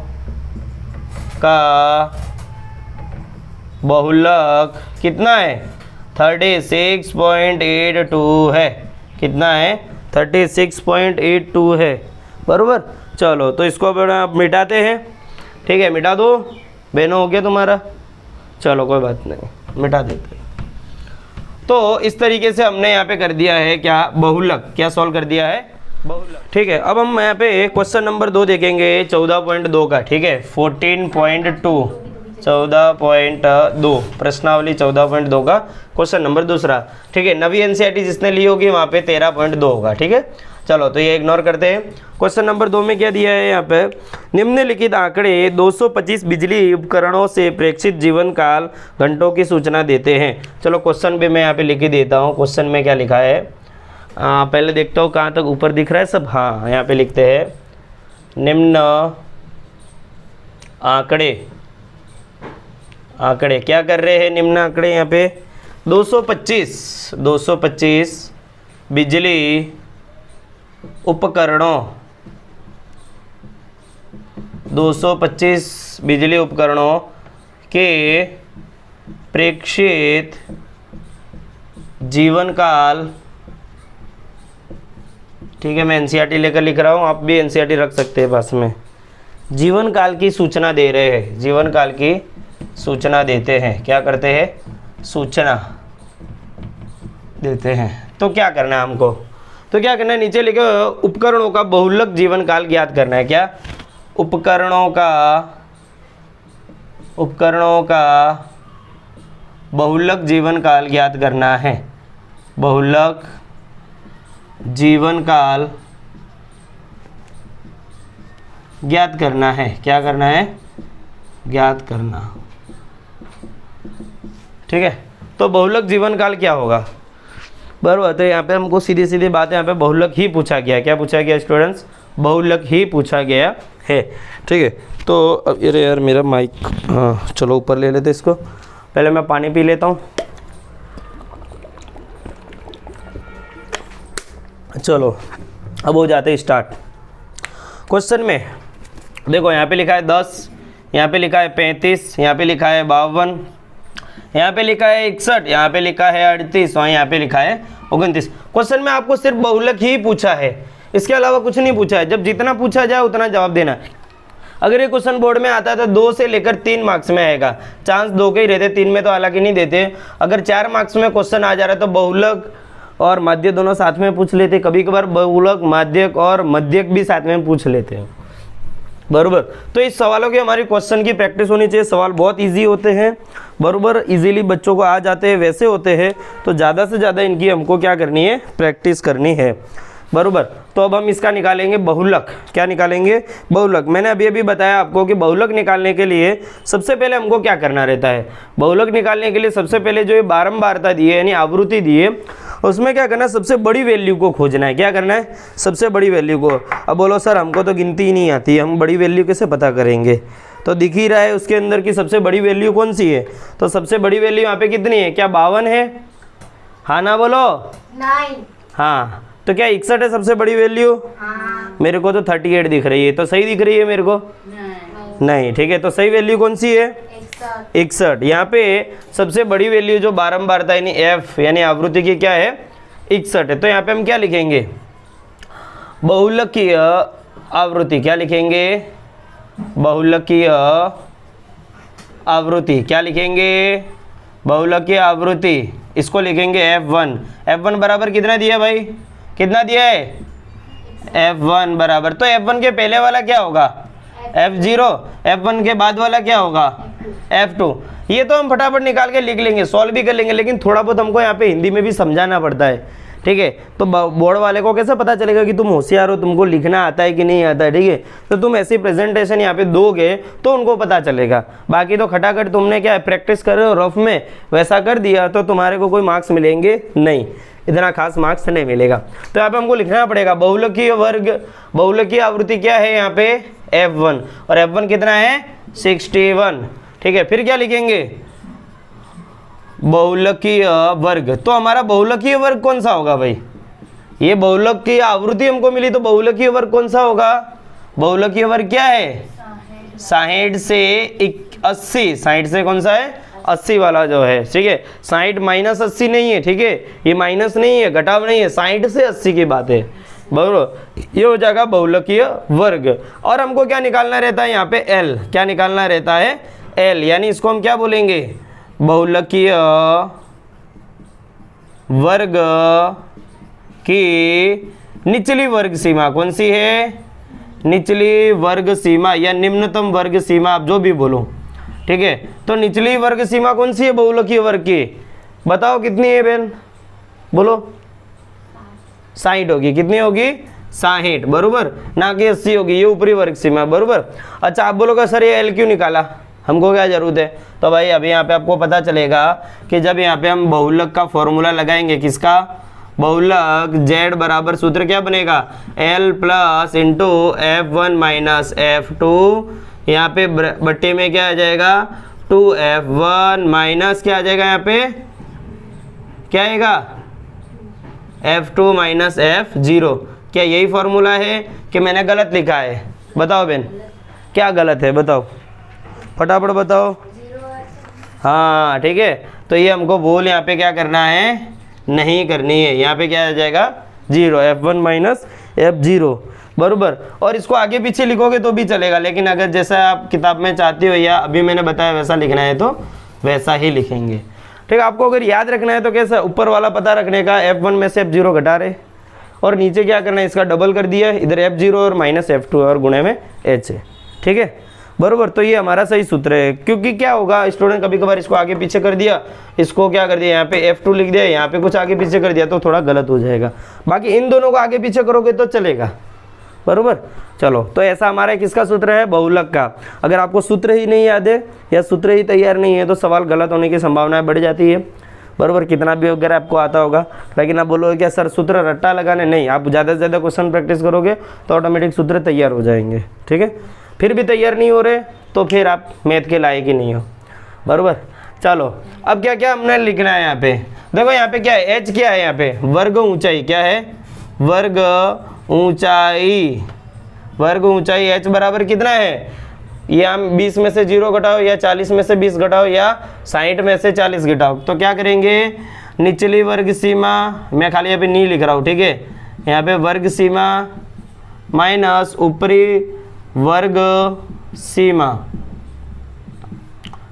का बहुलक कितना है 36.82 है, कितना है 36.82 है बराबर। चलो तो इसको अब मिटाते हैं, ठीक है, मिटा दो बहनों, हो गया तुम्हारा, चलो कोई बात नहीं, मिटा देते हैं। तो इस तरीके से हमने यहाँ पे कर दिया है क्या बहुलक, क्या सॉल्व कर दिया है बहुलक, ठीक है। अब हम यहाँ पे क्वेश्चन नंबर 2 देखेंगे 14.2 का, ठीक है, 14.2 14.2 प्रश्नावली 14.2 का क्वेश्चन नंबर दूसरा, ठीक है। नवी एनसीईआरटी जिसने ली होगी वहाँ पे 13.2 होगा, ठीक है। चलो तो ये इग्नोर करते हैं। क्वेश्चन नंबर 2 में क्या दिया है यहाँ पे, निम्नलिखित आंकड़े 225 बिजली उपकरणों से प्रेक्षित जीवन काल घंटों की सूचना देते हैं। चलो क्वेश्चन भी मैं यहाँ पे लिख ही देता हूँ। क्वेश्चन में क्या लिखा है पहले देखता हूँ कहाँ तक ऊपर दिख रहा है सब। हाँ, यहाँ पे लिखते हैं निम्न आंकड़े क्या कर रहे हैं, निम्न आंकड़े यहाँ पे 225 बिजली उपकरणों, 225 बिजली उपकरणों के प्रेक्षित जीवन काल, ठीक है, मैं एनसीईआरटी लेकर लिख रहा हूँ, आप भी एनसीईआरटी रख सकते हैं पास में। जीवन काल की सूचना दे रहे हैं, जीवन काल की सूचना देते हैं, क्या करते हैं सूचना देते हैं। तो क्या करना है हमको, तो क्या करना है नीचे लिखे उपकरणों का बहुलक जीवन काल ज्ञात करना है। क्या उपकरणों का बहुलक जीवन काल ज्ञात करना है, बहुलक जीवन काल ज्ञात करना है, क्या करना है ज्ञात करना, ठीक है। तो बहुलक जीवन काल क्या होगा बराबर। तो यहाँ पे हमको सीधी सीधी बात है, यहाँ पे बहुलक ही पूछा गया। क्या पूछा गया स्टूडेंट्स? बहुलक ही पूछा गया है, ठीक है। तो अब अरे यार मेरा माइक, हाँ चलो ऊपर ले लेते इसको, पहले मैं पानी पी लेता हूँ। चलो अब हो जाते स्टार्ट। क्वेश्चन में देखो यहाँ पे लिखा है 10, यहाँ पे लिखा है 35, यहाँ पे लिखा है 52, यहाँ पे लिखा है 61, यहाँ पे लिखा है 38 और यहाँ पे लिखा है 29। क्वेश्चन में आपको सिर्फ बहुलक ही पूछा है, इसके अलावा कुछ नहीं पूछा है। जब जितना पूछा जाए उतना जवाब देना है। अगर ये क्वेश्चन बोर्ड में आता है तो 2 से लेकर 3 मार्क्स में आएगा, चांस 2 के ही रहते, 3 में तो हालांकि नहीं देते। अगर 4 मार्क्स में क्वेश्चन आ जा रहा है तो बहुलक और माध्यक दोनों साथ में पूछ लेते, कभी कभार बहुलक माध्यक और मध्यक भी साथ में पूछ लेते हैं बरोबर। तो इस सवालों की हमारी क्वेश्चन की प्रैक्टिस होनी चाहिए। सवाल बहुत इजी होते हैं बरोबर, इजीली बच्चों को आ जाते हैं, वैसे होते हैं तो ज़्यादा से ज़्यादा इनकी हमको क्या करनी है, प्रैक्टिस करनी है बरोबर। तो अब हम इसका निकालेंगे बहुलक। क्या निकालेंगे? बहुलक। मैंने अभी अभी बताया आपको कि बहुलक निकालने के लिए सबसे पहले हमको क्या करना रहता है। बहुलक निकालने के लिए सबसे पहले जो ये बारंबारता दी है यानी आवृत्ति दी है, उसमें क्या करना है, सबसे बड़ी वैल्यू को खोजना है। क्या करना है? सबसे बड़ी वैल्यू को। अब बोलो सर हमको तो गिनती ही नहीं आती, हम बड़ी वैल्यू कैसे पता करेंगे? तो दिख ही रहा है उसके अंदर की सबसे बड़ी वैल्यू कौन सी है। तो सबसे बड़ी वैल्यू यहाँ पे कितनी है? क्या 52 है? हाँ ना बोलो? 9। हाँ तो क्या 61 है सबसे बड़ी वैल्यू? मेरे को तो 38 दिख रही है, तो सही दिख रही है मेरे को? नहीं। ठीक है, तो सही वैल्यू कौन सी है? 61। यहाँ पे सबसे बड़ी वैल्यू जो बारंबारता यानी एफ यानी आवृत्ति की क्या है? 61 है। तो यहाँ पे हम क्या लिखेंगे? बहुलकीय आवृत्ति। क्या लिखेंगे? बहुलकीय आवृत्ति। क्या लिखेंगे? बहुलकीय आवृत्ति। इसको लिखेंगे F1। F1 बराबर कितना दिया भाई? कितना दिया है? F1 बराबर, तो F1 के पहले वाला क्या होगा? F0। F1 के बाद वाला क्या होगा? F2। ये तो हम फटाफट निकाल के लिख लेंगे, सॉल्व भी कर लेंगे, लेकिन थोड़ा बहुत हमको यहाँ पे हिंदी में भी समझाना पड़ता है। ठीक है, तो बोर्ड वाले को कैसे पता चलेगा कि तुम होशियार हो, तुमको लिखना आता है कि नहीं आता है? ठीक है, तो तुम ऐसी प्रेजेंटेशन यहाँ पे दोगे तो उनको पता चलेगा। बाकी तो खटाखट तुमने क्या प्रैक्टिस कर रहे हो रफ में, वैसा कर दिया तो तुम्हारे को कोई मार्क्स मिलेंगे नहीं, इतना खास मार्क्स नहीं मिलेगा। तो यहाँ पे हमको लिखना पड़ेगा बहुलकीय वर्ग, बहुलकीय आवृत्ति क्या है यहाँ पे? F1। और F1 कितना है? 61। ठीक है, फिर क्या लिखेंगे? बहुलकीय वर्ग। तो हमारा बहुलकीय वर्ग कौन सा होगा भाई? ये बहुलकीय आवृत्ति हमको मिली, तो बहुलकीय वर्ग कौन सा होगा? बहुलकीय वर्ग क्या है? 60 से 80। 60 से कौन सा है? 80 वाला जो है। ठीक है, 60 माइनस 80 नहीं है। ठीक है, ये माइनस नहीं है, घटाव नहीं है, 60 से 80 की बात है। बराबर, ये हो जाएगा बहुलकीय वर्ग। और हमको क्या निकालना रहता है यहाँ पे? L। क्या निकालना रहता है? L। यानी इसको हम क्या बोलेंगे? बहुलकीय वर्ग की निचली वर्ग सीमा। कौन सी है? निचली वर्ग सीमा या निम्नतम वर्ग सीमा, आप जो भी बोलो। ठीक है, तो निचली वर्ग सीमा कौन सी है बहुलकीय वर्ग की? बताओ कितनी है बहन? बोलो। 60 होगी। कितनी होगी? 60। बरोबर, ना कि 80 होगी। ये ऊपरी वर्ग सीमा। बरोबर। अच्छा, आप बोलोगे सर ये L क्यों निकाला, हमको क्या जरूरत है? तो भाई अभी यहाँ पे आपको पता चलेगा कि जब यहाँ पे हम बहुलक का फॉर्मूला लगाएंगे, किसका? बहुलक Z बराबर सूत्र क्या बनेगा? L plus into F1 minus F2। यहाँ पे बट्टे में क्या आ जाएगा? 2F1 माइनस क्या आ जाएगा? यहाँ पे क्या आएगा? F2 minus F0। क्या यही फॉर्मूला है कि मैंने गलत लिखा है? बताओ बहन, क्या गलत है? बताओ, फटाफट बताओ। हाँ ठीक है, तो ये हमको बोल यहाँ पे क्या करना है? नहीं करनी है। यहाँ पे क्या आ जाएगा? 0। F1 minus F0। बराबर। और इसको आगे पीछे लिखोगे तो भी चलेगा, लेकिन अगर जैसा आप किताब में चाहते हो या अभी मैंने बताया वैसा लिखना है तो वैसा ही लिखेंगे। ठीक है, आपको अगर याद रखना है तो कैसा? ऊपर वाला पता रखने का, F1 में से F0 घटा रहे, और नीचे क्या करना है? इसका डबल कर दिया, इधर F0 और माइनस F2 और गुणे में H है। ठीक है, बरोबर। तो ये हमारा सही सूत्र है, क्योंकि क्या होगा स्टूडेंट कभी कभार इसको आगे पीछे कर दिया, इसको क्या कर दिया यहाँ पे F2 लिख दिया, यहाँ पे कुछ आगे पीछे कर दिया तो थोड़ा गलत हो जाएगा। बाकी इन दोनों को आगे पीछे करोगे तो चलेगा। बरोबर। चलो, तो ऐसा हमारा किसका सूत्र है? बहुलक का। अगर आपको सूत्र ही नहीं याद है या सूत्र ही तैयार नहीं है तो सवाल गलत होने की संभावनाएं बढ़ जाती है। बरोबर, कितना भी वगैरह आपको आता होगा, लेकिन आप बोलोगे क्या सर सूत्र रट्टा लगाने? नहीं, आप ज़्यादा से ज़्यादा क्वेश्चन प्रैक्टिस करोगे तो ऑटोमेटिक सूत्र तैयार हो जाएंगे। ठीक है, फिर भी तैयार नहीं हो रहे तो फिर आप मैथ के लायक ही नहीं हो। बरोबर। चलो, अब क्या क्या हमने लिखना है यहाँ पे? देखो यहाँ पे क्या है? H क्या है यहाँ पे? वर्ग ऊंचाई। क्या है? वर्ग ऊंचाई। वर्ग ऊंचाई H बराबर कितना है? ये हम 20 में से 0 घटाओ या 40 में से 20 घटाओ या 60 में से 40 घटाओ, तो क्या करेंगे? निचली वर्ग सीमा, मैं खाली यहाँ पे नहीं लिख रहा हूँ। ठीक है, यहाँ पे वर्ग सीमा माइनस ऊपरी वर्ग सीमा।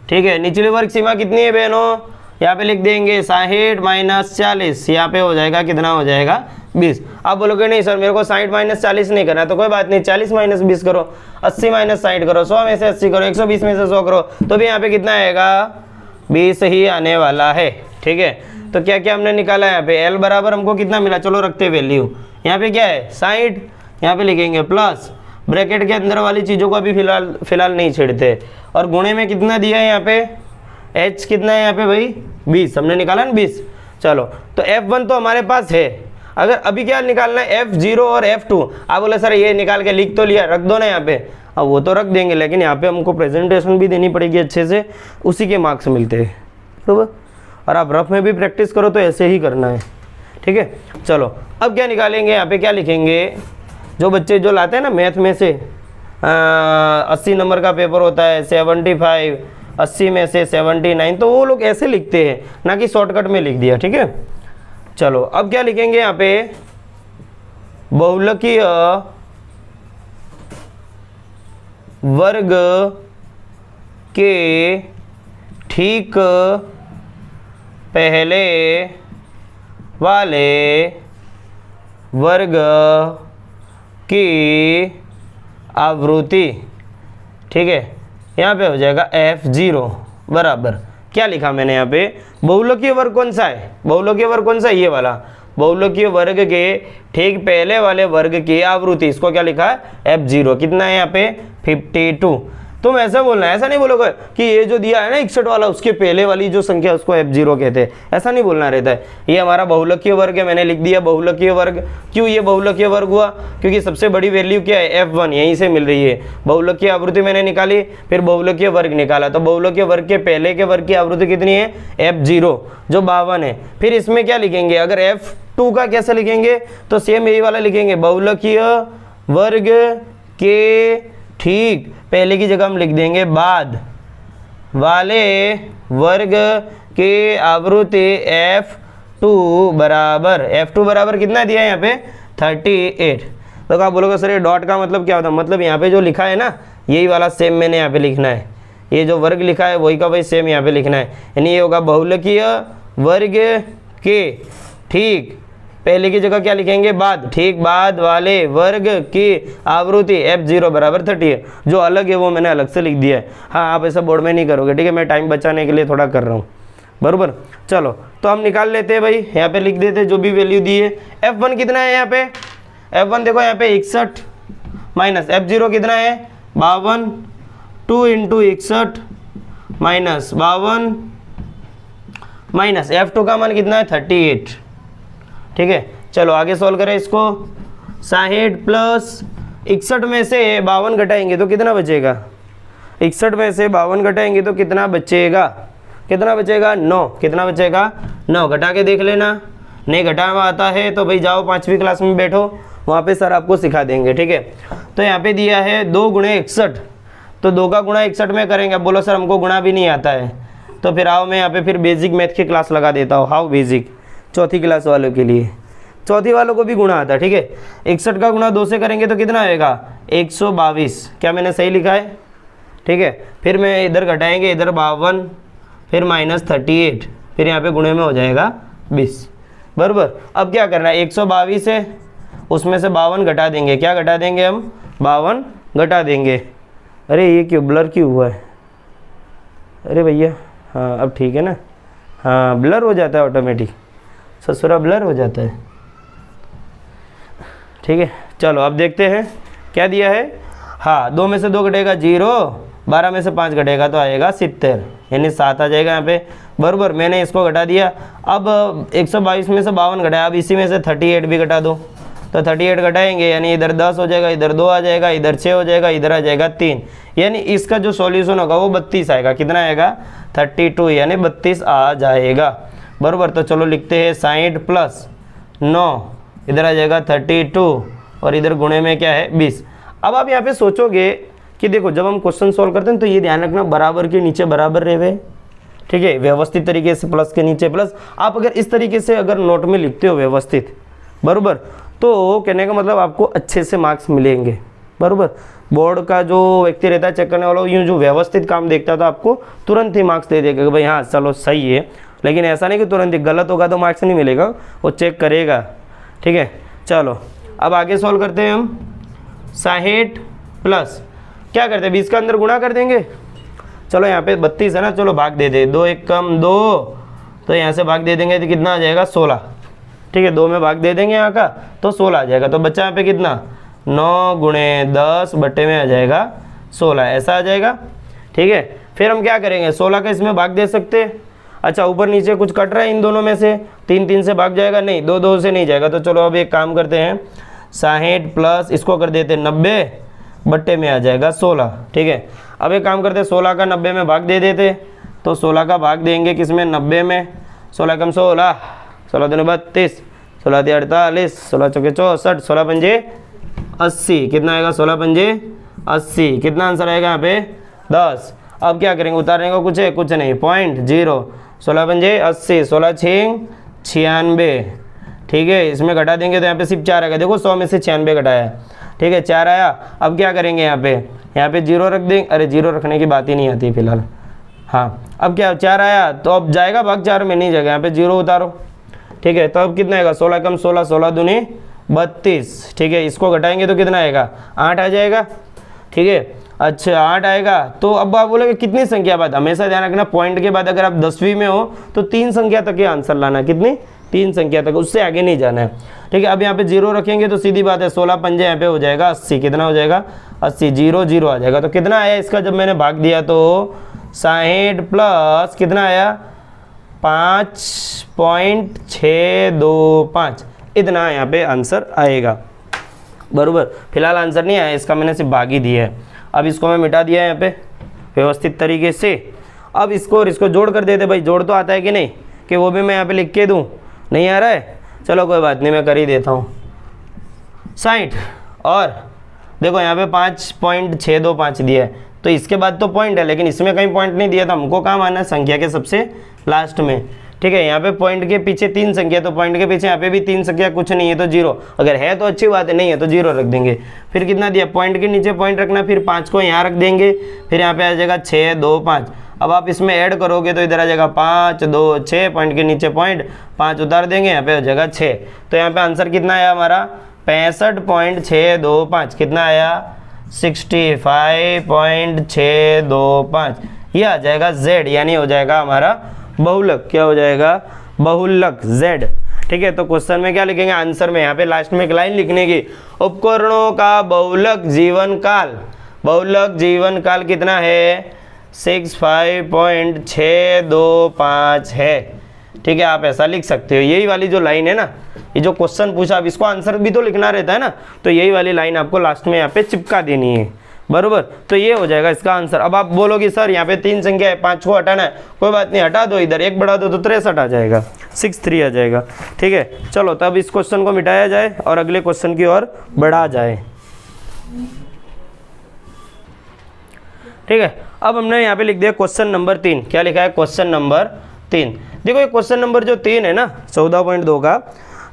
ठीक है, निचली वर्ग सीमा कितनी है बहनों? यहाँ पे लिख देंगे 60 माइनस 40। यहाँ पे हो जाएगा कितना? हो जाएगा 20। आप बोलोगे नहीं सर मेरे को 60 माइनस 40 नहीं करना, तो कोई बात नहीं, 40 माइनस 20 करो, 80 माइनस 60 करो, 100 में से 80 करो, 120 में से 100 करो, तो भी यहाँ पे कितना आएगा? 20 ही आने वाला है। ठीक है, तो क्या क्या हमने निकाला यहाँ पे? L बराबर हमको कितना मिला? चलो रखते वैल्यू। यहाँ पे क्या है? 60। यहाँ पे लिखेंगे प्लस, ब्रैकेट के अंदर वाली चीज़ों को अभी फिलहाल नहीं छेड़ते, और गुणे में कितना दिया है यहाँ पे? H कितना है यहाँ पे भाई? 20। हमने निकाला ना 20। चलो, तो F1 तो हमारे पास है। अगर अभी क्या निकालना है? F0 और F2। आप बोले सर ये निकाल के लिख तो लिया, रख दो ना यहाँ पे। अब वो तो रख देंगे, लेकिन यहाँ पे हमको प्रेजेंटेशन भी देनी पड़ेगी अच्छे से, उसी के मार्क्स मिलते हैं। बराबर। और आप रफ में भी प्रैक्टिस करो तो ऐसे ही करना है, ठीक है। चलो अब क्या निकालेंगे, यहाँ पे क्या लिखेंगे, जो बच्चे जो लाते हैं ना मैथ में से 80 नंबर का पेपर होता है 75, 80 में से 79, तो वो लोग ऐसे लिखते हैं, ना कि शॉर्टकट में लिख दिया, ठीक है। चलो अब क्या लिखेंगे यहाँ पे, बहुलकीय वर्ग के ठीक पहले वाले वर्ग की आवृत्ति, ठीक है, यहाँ पे हो जाएगा F0 बराबर, क्या लिखा मैंने यहाँ पे, बहुलकीय वर्ग कौन सा है, बहुलकीय वर्ग कौन सा है, ये वाला, बहुलकीय वर्ग के ठीक पहले वाले वर्ग की आवृत्ति, इसको क्या लिखा है F0, कितना है यहाँ पे 52। तुम ऐसा बोलना है, ऐसा नहीं बोलोगे कि ये जो दिया है ना 61 वाला, उसके पहले वाली जो संख्या उसको F0 कहते हैं, ऐसा नहीं बोलना रहता है। ये हमारा बहुलकीय वर्ग है, मैंने लिख दिया बहुलकीय वर्ग। क्यों ये बहुलकीय वर्ग हुआ, क्योंकि सबसे बड़ी वैल्यू क्या है F1, यहीं से मिल रही है। बहुलकीय आवृत्ति मैंने निकाली, फिर बहुलकीय वर्ग निकाला, तो बहुलकीय वर्ग के पहले के वर्ग की आवृत्ति कितनी है F0 जो 52 है। फिर इसमें क्या लिखेंगे, अगर F2 का कैसे लिखेंगे, तो सेम यही वाला लिखेंगे, बहुलकीय वर्ग के ठीक पहले की जगह हम लिख देंगे बाद वाले वर्ग के आवृत्ति F2 बराबर कितना दिया है यहाँ पे 38। तो क्या बोलोगे सर ये डॉट का मतलब क्या होता है, मतलब यहाँ पे जो लिखा है ना यही वाला सेम मैंने यहाँ पे लिखना है, ये जो वर्ग लिखा है वही का वही सेम यहाँ पे लिखना है, यानी ये होगा बहुलकीय वर्ग के ठीक पहले की जगह क्या लिखेंगे बाद, ठीक बाद वाले वर्ग की आवृत्ति F0 बराबर 30 है। जो अलग है वो मैंने अलग से लिख दिया है। हाँ आप ऐसा बोर्ड में नहीं करोगे, ठीक है, मैं टाइम बचाने के लिए थोड़ा कर रहा हूँ, बराबर। चलो तो हम निकाल लेते हैं भाई, यहाँ पे लिख देते हैं जो भी वैल्यू दी है। F1 कितना है यहाँ पे, F1 देखो यहाँ पे 61 माइनस F0 कितना है 52, 2 इंटू 61 माइनस 52 माइनस F2 का मान कितना है 38, ठीक है। चलो आगे सॉल्व करें इसको, 60 प्लस 61 में से 52 घटाएंगे तो कितना बचेगा, 61 में से 52 घटाएंगे तो कितना बचेगा, 9, कितना बचेगा 9, घटा के देख लेना, नहीं घटा हुआ आता है तो भाई जाओ 5वीं क्लास में बैठो, वहाँ पे सर आपको सिखा देंगे, ठीक है। तो यहाँ पे दिया है 2 गुणे 61, तो 2 का गुणा 61 में करेंगे। अब बोलो सर हमको गुणा भी नहीं आता है, तो फिर आओ मैं यहाँ पे फिर बेसिक मैथ की क्लास लगा देता हूँ, हाउ बेसिक, चौथी क्लास वालों के लिए, चौथी वालों को भी गुणा आता है, ठीक है। 61 का गुणा 2 से करेंगे तो कितना आएगा 122, क्या मैंने सही लिखा है, ठीक है। फिर मैं इधर घटाएंगे, इधर 52 फिर माइनस 38, फिर यहाँ पे गुणे में हो जाएगा 20, बराबर। अब क्या करना है 122 है उसमें से 52 घटा देंगे, क्या घटा देंगे हम 52 घटा देंगे। अरे ये क्यों ब्लर क्यों हुआ है, अरे भैया हाँ अब ठीक है ना, हाँ ब्लर हो जाता है ऑटोमेटिक, ससुरा ब्लर हो जाता है, ठीक है। चलो अब देखते हैं क्या दिया है, हाँ 2 में से 2 घटेगा 0, 12 में से 5 घटेगा तो आएगा 70, यानी 7 आ जाएगा यहाँ पे, बराबर। मैंने इसको घटा दिया, अब 122 में से 52 घटाया, अब इसी में से 38 भी घटा दो, तो 38 घटाएंगे यानी इधर 10 हो जाएगा, इधर 2 आ जाएगा, इधर 6 हो जाएगा, इधर आ जाएगा 3, यानी इसका जो सॉल्यूशन होगा वो 32 आएगा, कितना आएगा 32, यानी 32 आ जाएगा, बराबर। तो चलो लिखते हैं 60 प्लस 9, इधर आ जाएगा 32 और इधर गुणे में क्या है 20। अब आप यहाँ पे सोचोगे कि देखो जब हम क्वेश्चन सॉल्व करते हैं तो ये ध्यान रखना बराबर के नीचे बराबर रहे, ठीक है, व्यवस्थित तरीके से, प्लस के नीचे प्लस। आप अगर इस तरीके से अगर नोट में लिखते हो व्यवस्थित, बराबर, तो कहने का मतलब आपको अच्छे से मार्क्स मिलेंगे, बराबर। बोर्ड का जो व्यक्ति रहता है चेक करने वाला, यूँ जो व्यवस्थित काम देखता है तो आपको तुरंत ही मार्क्स दे देगा कि भाई हाँ चलो सही है, लेकिन ऐसा नहीं कि तुरंत ही गलत होगा तो मार्क्स नहीं मिलेगा, वो चेक करेगा, ठीक है। चलो अब आगे सॉल्व करते हैं हम, 60 प्लस क्या करते हैं 20 का अंदर गुणा कर देंगे, चलो यहाँ पे 32 है ना, चलो भाग दे दे, 2 1 कम 2, तो यहाँ से भाग दे देंगे तो कितना आ जाएगा 16, ठीक है, 2 में भाग दे देंगे यहाँ का तो 16 आ जाएगा, तो बच्चा यहाँ पे कितना 9 गुणे 10 बट्टे में आ जाएगा 16, ऐसा आ जाएगा, ठीक है। फिर हम क्या करेंगे 16 का इसमें भाग दे सकते हैं, अच्छा ऊपर नीचे कुछ कट रहा है इन दोनों में से, 3 3 से भाग जाएगा नहीं, 2 2 से नहीं जाएगा, तो चलो अब एक काम करते हैं 60 प्लस इसको कर देते 90 बट्टे में आ जाएगा 16, ठीक है। अब एक काम करते हैं 16 का 90 में भाग दे देते, तो 16 का भाग देंगे किस में 90 में, 16 कम 16, 16 दूनी 32, 16 × 48, 16 चौके 64, 16 पंजे 80, कितना आएगा 16 पंजे 80, कितना आंसर आएगा यहाँ पे 10। अब क्या करेंगे, उतारने को कुछ है, कुछ नहीं, 0.0, 16 पंजे 80, 16 छींग 96, ठीक है। इसमें घटा देंगे तो यहाँ पे सिर्फ 4 आएगा, देखो 100 में से 96 घटाया, ठीक है, 4 आया। अब क्या करेंगे, यहाँ पे 0 रख देंगे, अरे 0 रखने की बात ही नहीं आती फिलहाल, हाँ। अब क्या 4 आया तो अब जाएगा भाग 4 में, नहीं जाएगा, यहाँ पे 0 उतारो, ठीक है। तो अब कितना आएगा, 16 कम 16, 16 दूनी 32, ठीक है। इसको घटाएंगे तो कितना आएगा, 8 आ जाएगा, ठीक है। अच्छा 8 आएगा तो अब आप बोलोगे कितनी संख्या बाद, हमेशा ध्यान रखना पॉइंट के बाद अगर आप 10वीं में हो तो 3 संख्या तक ये आंसर लाना, कितनी 3 संख्या तक, उससे आगे नहीं जाना है, ठीक है। अब यहाँ पे 0 रखेंगे तो सीधी बात है 16 पंजे यहाँ पे हो जाएगा 80, कितना हो जाएगा 80, 0 0 आ जाएगा। तो कितना आया इसका, जब मैंने भाग दिया तो 60 प्लस कितना आया 5.625, इतना यहाँ पे आंसर आएगा, बराबर। फिलहाल आंसर नहीं आया इसका, मैंने सिर्फ भाग ही दिया है। अब इसको मैं मिटा दिया यहाँ पे व्यवस्थित तरीके से। अब इसको और इसको जोड़ कर देते, भाई जोड़ तो आता है कि नहीं, कि वो भी मैं यहाँ पे लिख के दूँ, नहीं आ रहा है, चलो कोई बात नहीं, मैं कर ही देता हूँ। 60 और देखो यहाँ पे 5.625 दिया है, तो इसके बाद तो पॉइंट है, लेकिन इसमें कहीं पॉइंट नहीं दिया, तो हमको कहाँ मानना है, संख्या के सबसे लास्ट में, ठीक है। यहाँ पे पॉइंट के पीछे 3 संख्या, तो पॉइंट के पीछे यहाँ पे भी 3 संख्या, कुछ नहीं है तो 0, अगर है तो अच्छी बात है, नहीं है तो 0 रख देंगे। फिर कितना दिया, पॉइंट के नीचे पॉइंट रखना, फिर 5 को यहाँ रख देंगे, फिर यहाँ पे आ जाएगा 6 2 5। अब आप इसमें ऐड करोगे तो इधर आ जाएगा 5 2 6, पॉइंट के नीचे पॉइंट, 5 उतार देंगे, यहाँ पे हो जाएगा 6। तो यहाँ पे आंसर कितना आया हमारा 65.625, कितना आया 65.625, ये आ जाएगा Z, यानी हो जाएगा हमारा बहुलक, क्या हो जाएगा बहुलक Z, ठीक है। तो क्वेश्चन में क्या लिखेंगे, आंसर में यहाँ पे लास्ट में एक लाइन लिखने की, उपकरणों का बहुलक जीवन काल, बहुलक जीवन काल कितना है 65.625 है, ठीक है। आप ऐसा लिख सकते हो, यही वाली जो लाइन है ना, ये जो क्वेश्चन पूछा, अब इसको आंसर भी तो लिखना रहता है ना, तो यही वाली लाइन आपको लास्ट में यहाँ पे चिपका देनी है, बरोबर। तो ये हो जाएगा इसका आंसर। अब आप बोलोगे सर यहाँ पे 3 संख्या है, 5 को हटाना है, कोई बात नहीं, हटा दो, इधर 1 बढ़ा दो तो 63 आ जाएगा, 63 आ जाएगा, ठीक है। चलो तब इस क्वेश्चन को मिटाया जाए और अगले क्वेश्चन की ओर बढ़ा जाए, ठीक है। अब हमने यहाँ पे लिख दिया क्वेश्चन नंबर 3, क्या लिखा है क्वेश्चन नंबर 3। देखो ये क्वेश्चन नंबर जो 3 है ना 14.2 का,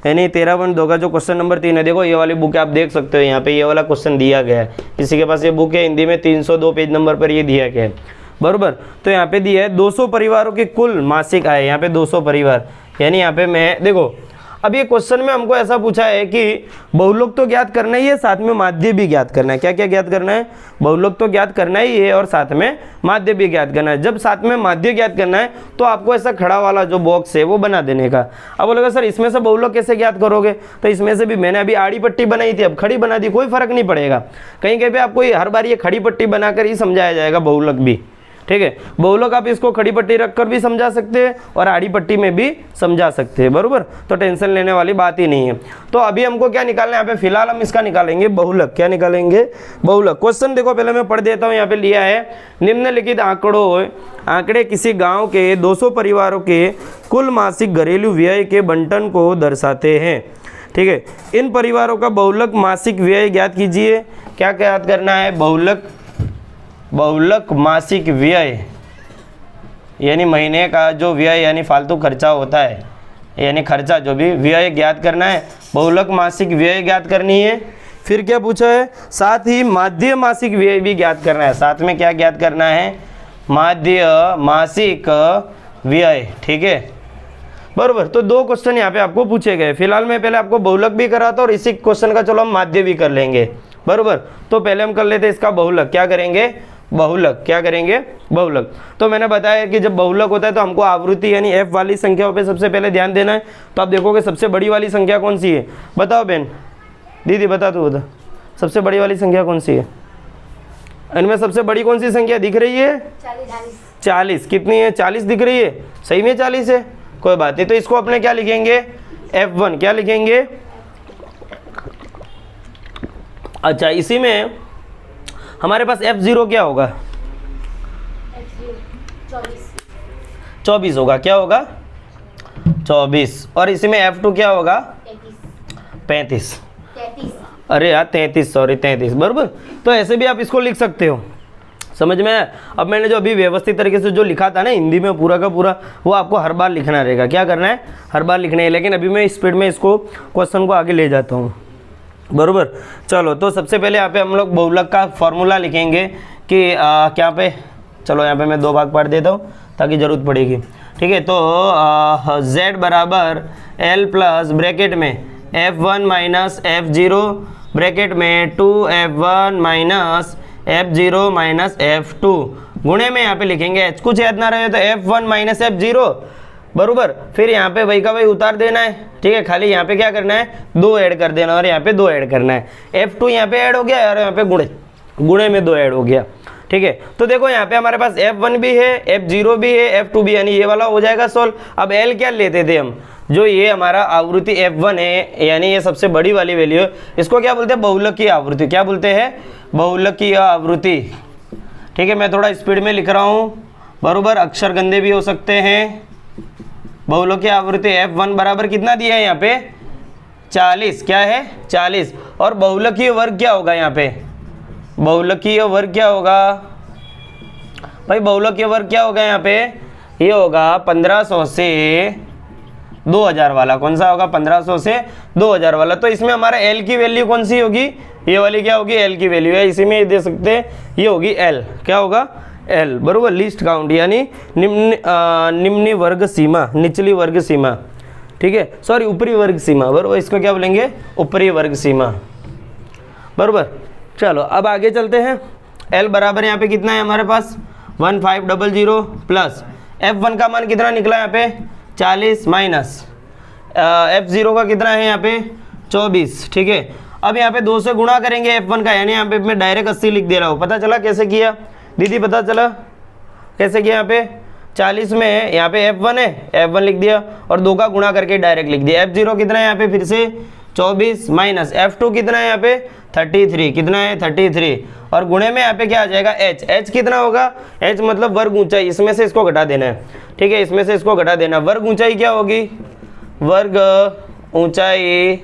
यानी 13.2 का जो क्वेश्चन नंबर 3 है, देखो ये वाली बुक आप देख सकते हो, यहाँ पे ये वाला क्वेश्चन दिया गया है, किसी के पास ये बुक है हिंदी में 302 पेज नंबर पर ये दिया गया है, बरोबर। तो यहाँ पे दिया है 200 परिवारों की कुल मासिक आय, यहाँ पे 200 परिवार, यानी यहाँ पे मैं देखो, अब ये क्वेश्चन में हमको ऐसा पूछा है कि बहुलक तो ज्ञात करना ही है, साथ में माध्य भी ज्ञात करना है। क्या क्या ज्ञात करना है, बहुलक तो ज्ञात करना ही है और साथ में माध्य भी ज्ञात करना है। जब साथ में माध्य ज्ञात करना है तो आपको ऐसा खड़ा वाला जो बॉक्स है वो बना देने का। अब बोलेगा सर इसमें से बहुलक कैसे ज्ञात करोगे, तो इसमें से भी मैंने अभी आड़ी पट्टी बनाई थी, अब खड़ी बना दी, कोई फर्क नहीं पड़ेगा, कहीं कहीं पे आपको हर बार ये खड़ी पट्टी बनाकर ही समझाया जाएगा बहुलक भी, ठीक है। बहुलक आप इसको खड़ी पट्टी रखकर भी समझा सकते हैं और आड़ी पट्टी में भी समझा सकते हैं, बरोबर। तो टेंशन लेने वाली बात ही नहीं है। तो अभी हमको क्या निकालना है, यहाँ पे फिलहाल हम इसका निकालेंगे बहुलक, क्या निकालेंगे बहुलक। क्वेश्चन देखो पहले मैं पढ़ देता हूँ, यहाँ पे लिया है निम्नलिखित आंकड़े किसी गांव के 200 परिवारों के कुल मासिक घरेलू व्यय के बंटन को दर्शाते हैं, ठीक है। इन परिवारों का बहुलक मासिक व्यय ज्ञात कीजिए। क्या ज्ञात करना है, बहुलक मासिक व्यय, यानी महीने का जो व्यय यानी फालतू खर्चा होता है, यानी खर्चा जो भी व्यय ज्ञात करना है, बहुलक मासिक व्यय ज्ञात करनी है। फिर क्या पूछा है, साथ ही माध्य मासिक व्यय भी ज्ञात करना है। साथ में क्या ज्ञात करना है, माध्य मासिक व्यय, ठीक है, बरोबर। तो 2 क्वेश्चन यहाँ पे आपको पूछे गए। फिलहाल मैं पहले आपको बहुलक भी कराता और इसी क्वेश्चन का चलो हम माध्य भी कर लेंगे, बरोबर। तो पहले हम कर लेते हैं इसका बहुलक, क्या करेंगे बहुलक, क्या करेंगे बहुलक। तो मैंने बताया कि जब बहुलक होता है तो हमको आवृत्ति यानी f वाली संख्याओं पे सबसे पहले ध्यान देना है। तो आप देखोगे सबसे बड़ी वाली संख्या कौन सी है, बताओ बहन, दीदी बता तू बता, सबसे बड़ी वाली संख्या कौन सी है, इनमें सबसे बड़ी कौन सी संख्या दिख रही है, 40। कितनी है, 40 दिख रही है, सही में 40 है, कोई बात नहीं। तो इसको अपने क्या लिखेंगे, f1, क्या लिखेंगे। अच्छा इसी में हमारे पास f0 क्या होगा, 24 होगा, क्या होगा 24, और इसी में f2 क्या होगा 35, 33, अरे यार 33, सॉरी 33, बराबर। तो ऐसे भी आप इसको लिख सकते हो, समझ में आया। अब मैंने जो अभी व्यवस्थित तरीके से जो लिखा था ना हिंदी में पूरा का पूरा, वो आपको हर बार लिखना रहेगा। क्या करना है, हर बार लिखना है। लेकिन अभी मैं स्पीड में इसको क्वेश्चन को आगे ले जाता हूँ, बराबर। चलो, तो सबसे पहले यहाँ पे हम लोग बहुलक का फॉर्मूला लिखेंगे कि क्या पे, चलो यहाँ पे मैं 2 भाग पढ़ देता हूँ ताकि ज़रूरत पड़ेगी, ठीक है। तो z बराबर l प्लस ब्रैकेट में f1 माइनस f0 ब्रैकेट में 2f1 minus f0 minus f2 गुणे में यहाँ पे लिखेंगे h, कुछ याद ना रहे तो f1 माइनस f0, बराबर। फिर यहाँ पे वही का वही उतार देना है, ठीक है। खाली यहाँ पे क्या करना है, 2 ऐड कर देना और यहाँ पे 2 ऐड करना है। f2 यहाँ पे ऐड हो गया और यहाँ पे गुणे में 2 ऐड हो गया, ठीक है। तो देखो यहाँ पे हमारे पास f1 भी है, f0 भी है, f2 भी, यानी ये वाला हो जाएगा सोल्व। अब l क्या लेते थे हम, जो ये हमारा आवृत्ति f1 है, यानी ये सबसे बड़ी वाली वैल्यू है, इसको क्या बोलते हैं, बहुलकीय आवृत्ति। क्या बोलते हैं, बहुलकीय आवृत्ति, ठीक है। मैं थोड़ा स्पीड में लिख रहा हूँ, बराबर, अक्षर गंदे भी हो सकते हैं। बहुलकीय आवृत्ति f1 बराबर कितना दिया है यहाँ पे, 40, क्या है 40। और बहुलकीय वर्ग क्या होगा यहाँ पे, बहुलकीय वर्ग क्या होगा भाई, बहुलकीय वर्ग क्या होगा यहाँ पे, ये होगा 1500 से 2000 वाला। कौन सा होगा, 1500 से 2000 वाला। तो इसमें हमारा l की वैल्यू कौन सी होगी, ये वाली क्या होगी, l की वैल्यू है, इसी में दे सकते हैं, ये होगी l, क्या होगा l, बराबर। लीस्ट काउंट यानी निम्न वर्ग सीमा, निचली वर्ग सीमा, ठीक है, सॉरी ऊपरी वर्ग सीमा, बराबर। इसको क्या बोलेंगे, ऊपरी वर्ग सीमा, बराबर। चलो अब आगे चलते हैं। l बराबर यहाँ पे कितना है हमारे पास, 1500 प्लस f1 का मान कितना निकला यहाँ पे, 40 माइनस f0 का कितना है यहाँ पे, 24, ठीक है। अब यहाँ पे 2 से गुणा करेंगे f1 का, यानी यहाँ पे मैं डायरेक्ट 80 लिख दे रहा हूँ। पता चला कैसे किया दीदी, पता चला कैसे किया, यहाँ पे 40 में यहाँ पे f1 है, f1 लिख दिया और 2 का गुणा करके डायरेक्ट लिख दिया। f0 कितना है यहाँ पे, फिर से 24 माइनस f2 कितना है यहाँ पे, 33, कितना है 33, और गुणे में यहाँ पे क्या आ जाएगा h कितना होगा, h मतलब वर्ग ऊंचाई, इसमें से इसको घटा देना है, ठीक है, इसमें से इसको घटा देना। वर्ग ऊंचाई क्या होगी, वर्ग ऊंचाई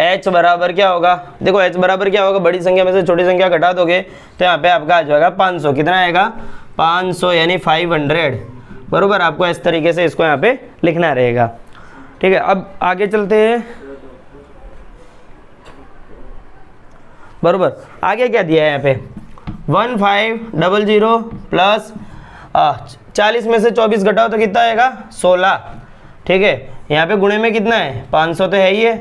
h बराबर क्या होगा, देखो h बराबर क्या होगा, बड़ी संख्या में से छोटी संख्या घटा दोगे तो यहाँ पे आपका आ जाएगा 500, कितना आएगा 500 यानी 500, बराबर। आपको इस तरीके से इसको यहाँ पे लिखना रहेगा, ठीक है। अब आगे चलते हैं, बराबर। आगे क्या दिया है यहाँ पे, 1500 प्लस 40 में से 24 घटाओ तो कितना आएगा 16, ठीक है। यहाँ पे गुणे में कितना है 500 तो है ही है,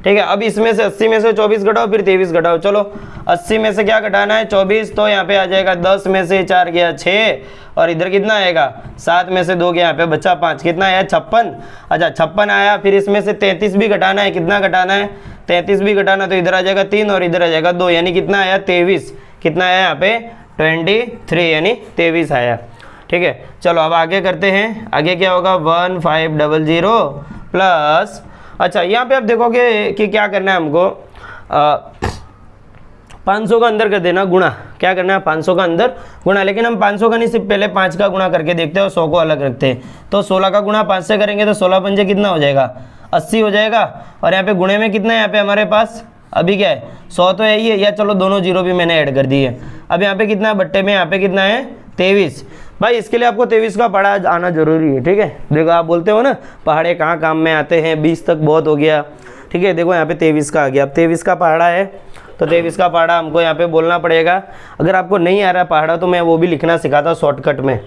ठीक है। अब इसमें से 80 में से 24 घटाओ, फिर 23 घटाओ। चलो 80 में से क्या घटाना है 24, तो यहाँ पे आ जाएगा 10 में से 4 गया 6, और इधर कितना आएगा 7 में से 2 गया, यहाँ पे बच्चा 5, कितना आया 56। अच्छा 56 आया, फिर इसमें से 33 भी घटाना है, कितना घटाना है 33 भी घटाना, तो इधर आ जाएगा 3 और इधर आ जाएगा 2, यानी कितना आया 23, कितना आया यहाँ पे 23, यानी 23 आया, ठीक है। चलो अब आगे करते हैं, आगे क्या होगा 1500 प्लस, अच्छा यहाँ पे आप देखोगे कि क्या करना है हमको, 500 का अंदर कर देना गुणा, क्या करना है 500 का अंदर गुणा। लेकिन हम 500 का नहीं, सिर्फ पहले 5 का गुणा करके देखते हैं और 100 को अलग रखते हैं। तो 16 का गुणा 5 से करेंगे तो 16 पंजे कितना हो जाएगा 80 हो जाएगा, और यहाँ पे गुणे में कितना है यहाँ पे हमारे पास अभी क्या है 100 तो है ही है, या चलो दोनों जीरो भी मैंने ऐड कर दिए। अब यहाँ पे कितना है बट्टे में, यहाँ पे कितना है 23। भाई इसके लिए आपको 23 का पहाड़ा आना जरूरी है, ठीक है। देखो आप बोलते हो ना पहाड़े कहाँ काम में आते हैं, 20 तक बहुत हो गया, ठीक है। देखो यहाँ पे 23 का आ गया, अब 23 का पहाड़ा है तो 23 का पहाड़ा हमको यहाँ पे बोलना पड़ेगा। अगर आपको नहीं आ रहा पहाड़ा तो मैं वो भी लिखना सिखाता शॉर्टकट में,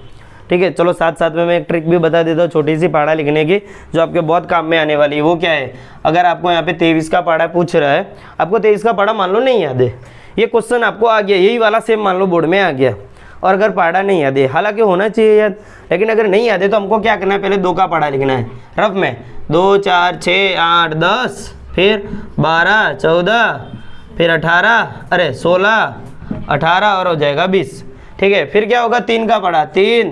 ठीक है। चलो साथ साथ में मैं एक ट्रिक भी बता देता हूँ छोटी सी पहाड़ा लिखने की, जो आपके बहुत काम में आने वाली है। वो क्या है, अगर आपको यहाँ पे 23 का पहाड़ा पूछ रहा है, आपको 23 का पहाड़ा मान लो नहीं याद है, ये क्वेश्चन आपको आ गया, यही वाला सेम मान लो बोर्ड में आ गया, और अगर पहाड़ा नहीं याद है, हालांकि होना चाहिए याद, लेकिन अगर नहीं याद है तो हमको क्या करना है, पहले 2 का पहाड़ा लिखना है रफ में, 2 4 6 8 10, फिर 12 14, फिर 18, अरे 16 18 और हो जाएगा 20, ठीक है। फिर क्या होगा 3 का पहाड़ा, 3,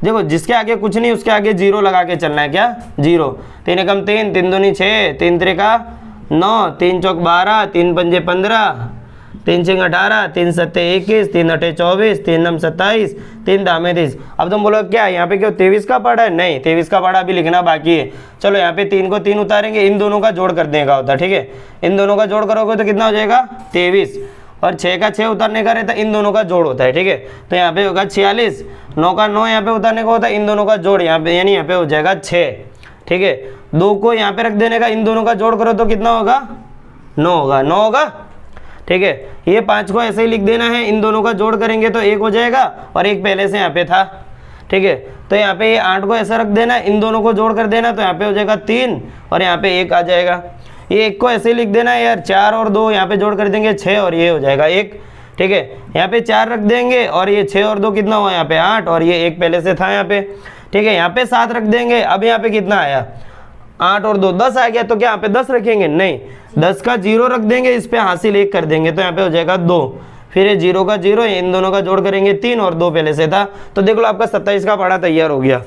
देखो जिसके आगे कुछ नहीं उसके आगे 0 लगा के चलना है, क्या 0, 3 एकम 3, 3 दूनी 6, 3 त्रिका 9, 3 चौक 12, 3 पंजे 15, 3 6 18, 3 7 21, 3 8 24, 3 9 27, 3 दामे 30। अब तुम बोलो क्या यहाँ पे क्यों 23 का पढ़ा है? नहीं, 23 का पढ़ा अभी लिखना बाकी है। चलो यहाँ पे 3 को 3 उतारेंगे, इन दोनों का जोड़ कर देने का होता है, ठीक है। इन दोनों का जोड़ करोगे तो कितना हो जाएगा 23, और 6 का 6 उतारने का रहता है, इन दोनों का जोड़ होता है, ठीक है। तो यहाँ पे होगा 46, 9 का 9 यहाँ पे उतारने का होता है, इन दोनों का जोड़ यहाँ पे, यानी यहाँ पे हो जाएगा 6, ठीक है। 2 को यहाँ पे रख देने का, इन दोनों का जोड़ करो तो कितना होगा 9 होगा, 9 होगा, ठीक है। ये 5 को ऐसे ही लिख देना है, इन दोनों का जोड़ करेंगे तो 1 हो जाएगा, और 1 पहले से यहाँ पे था, ठीक है। तो यहाँ पे ये 8 को ऐसा रख देना, इन दोनों को जोड़ कर देना, तो यहाँ पे हो जाएगा 3, और यहाँ पे 1 आ जाएगा। ये 1 को ऐसे ही लिख देना है यार, 4 और 2 यहाँ पे जोड़ कर देंगे 6, और ये हो जाएगा 1, ठीक है। यहाँ पे 4 रख देंगे, और ये 6 और 2 कितना हुआ यहाँ पे 8, और ये 1 पहले से था यहाँ पे, ठीक है। यहाँ पे 7 रख देंगे, अब यहाँ पे कितना आया 8 और 2 10 आ गया, तो क्या यहाँ पे 10 रखेंगे? नहीं, 10 का 0 रख देंगे, इस पे हासिल 1 कर देंगे, तो यहाँ पे हो जाएगा 2, फिर ये 0 का 0, इन दोनों का जोड़ करेंगे 3, और 2 पहले से था। तो देख लो आपका 27 का पहाड़ा तैयार हो गया,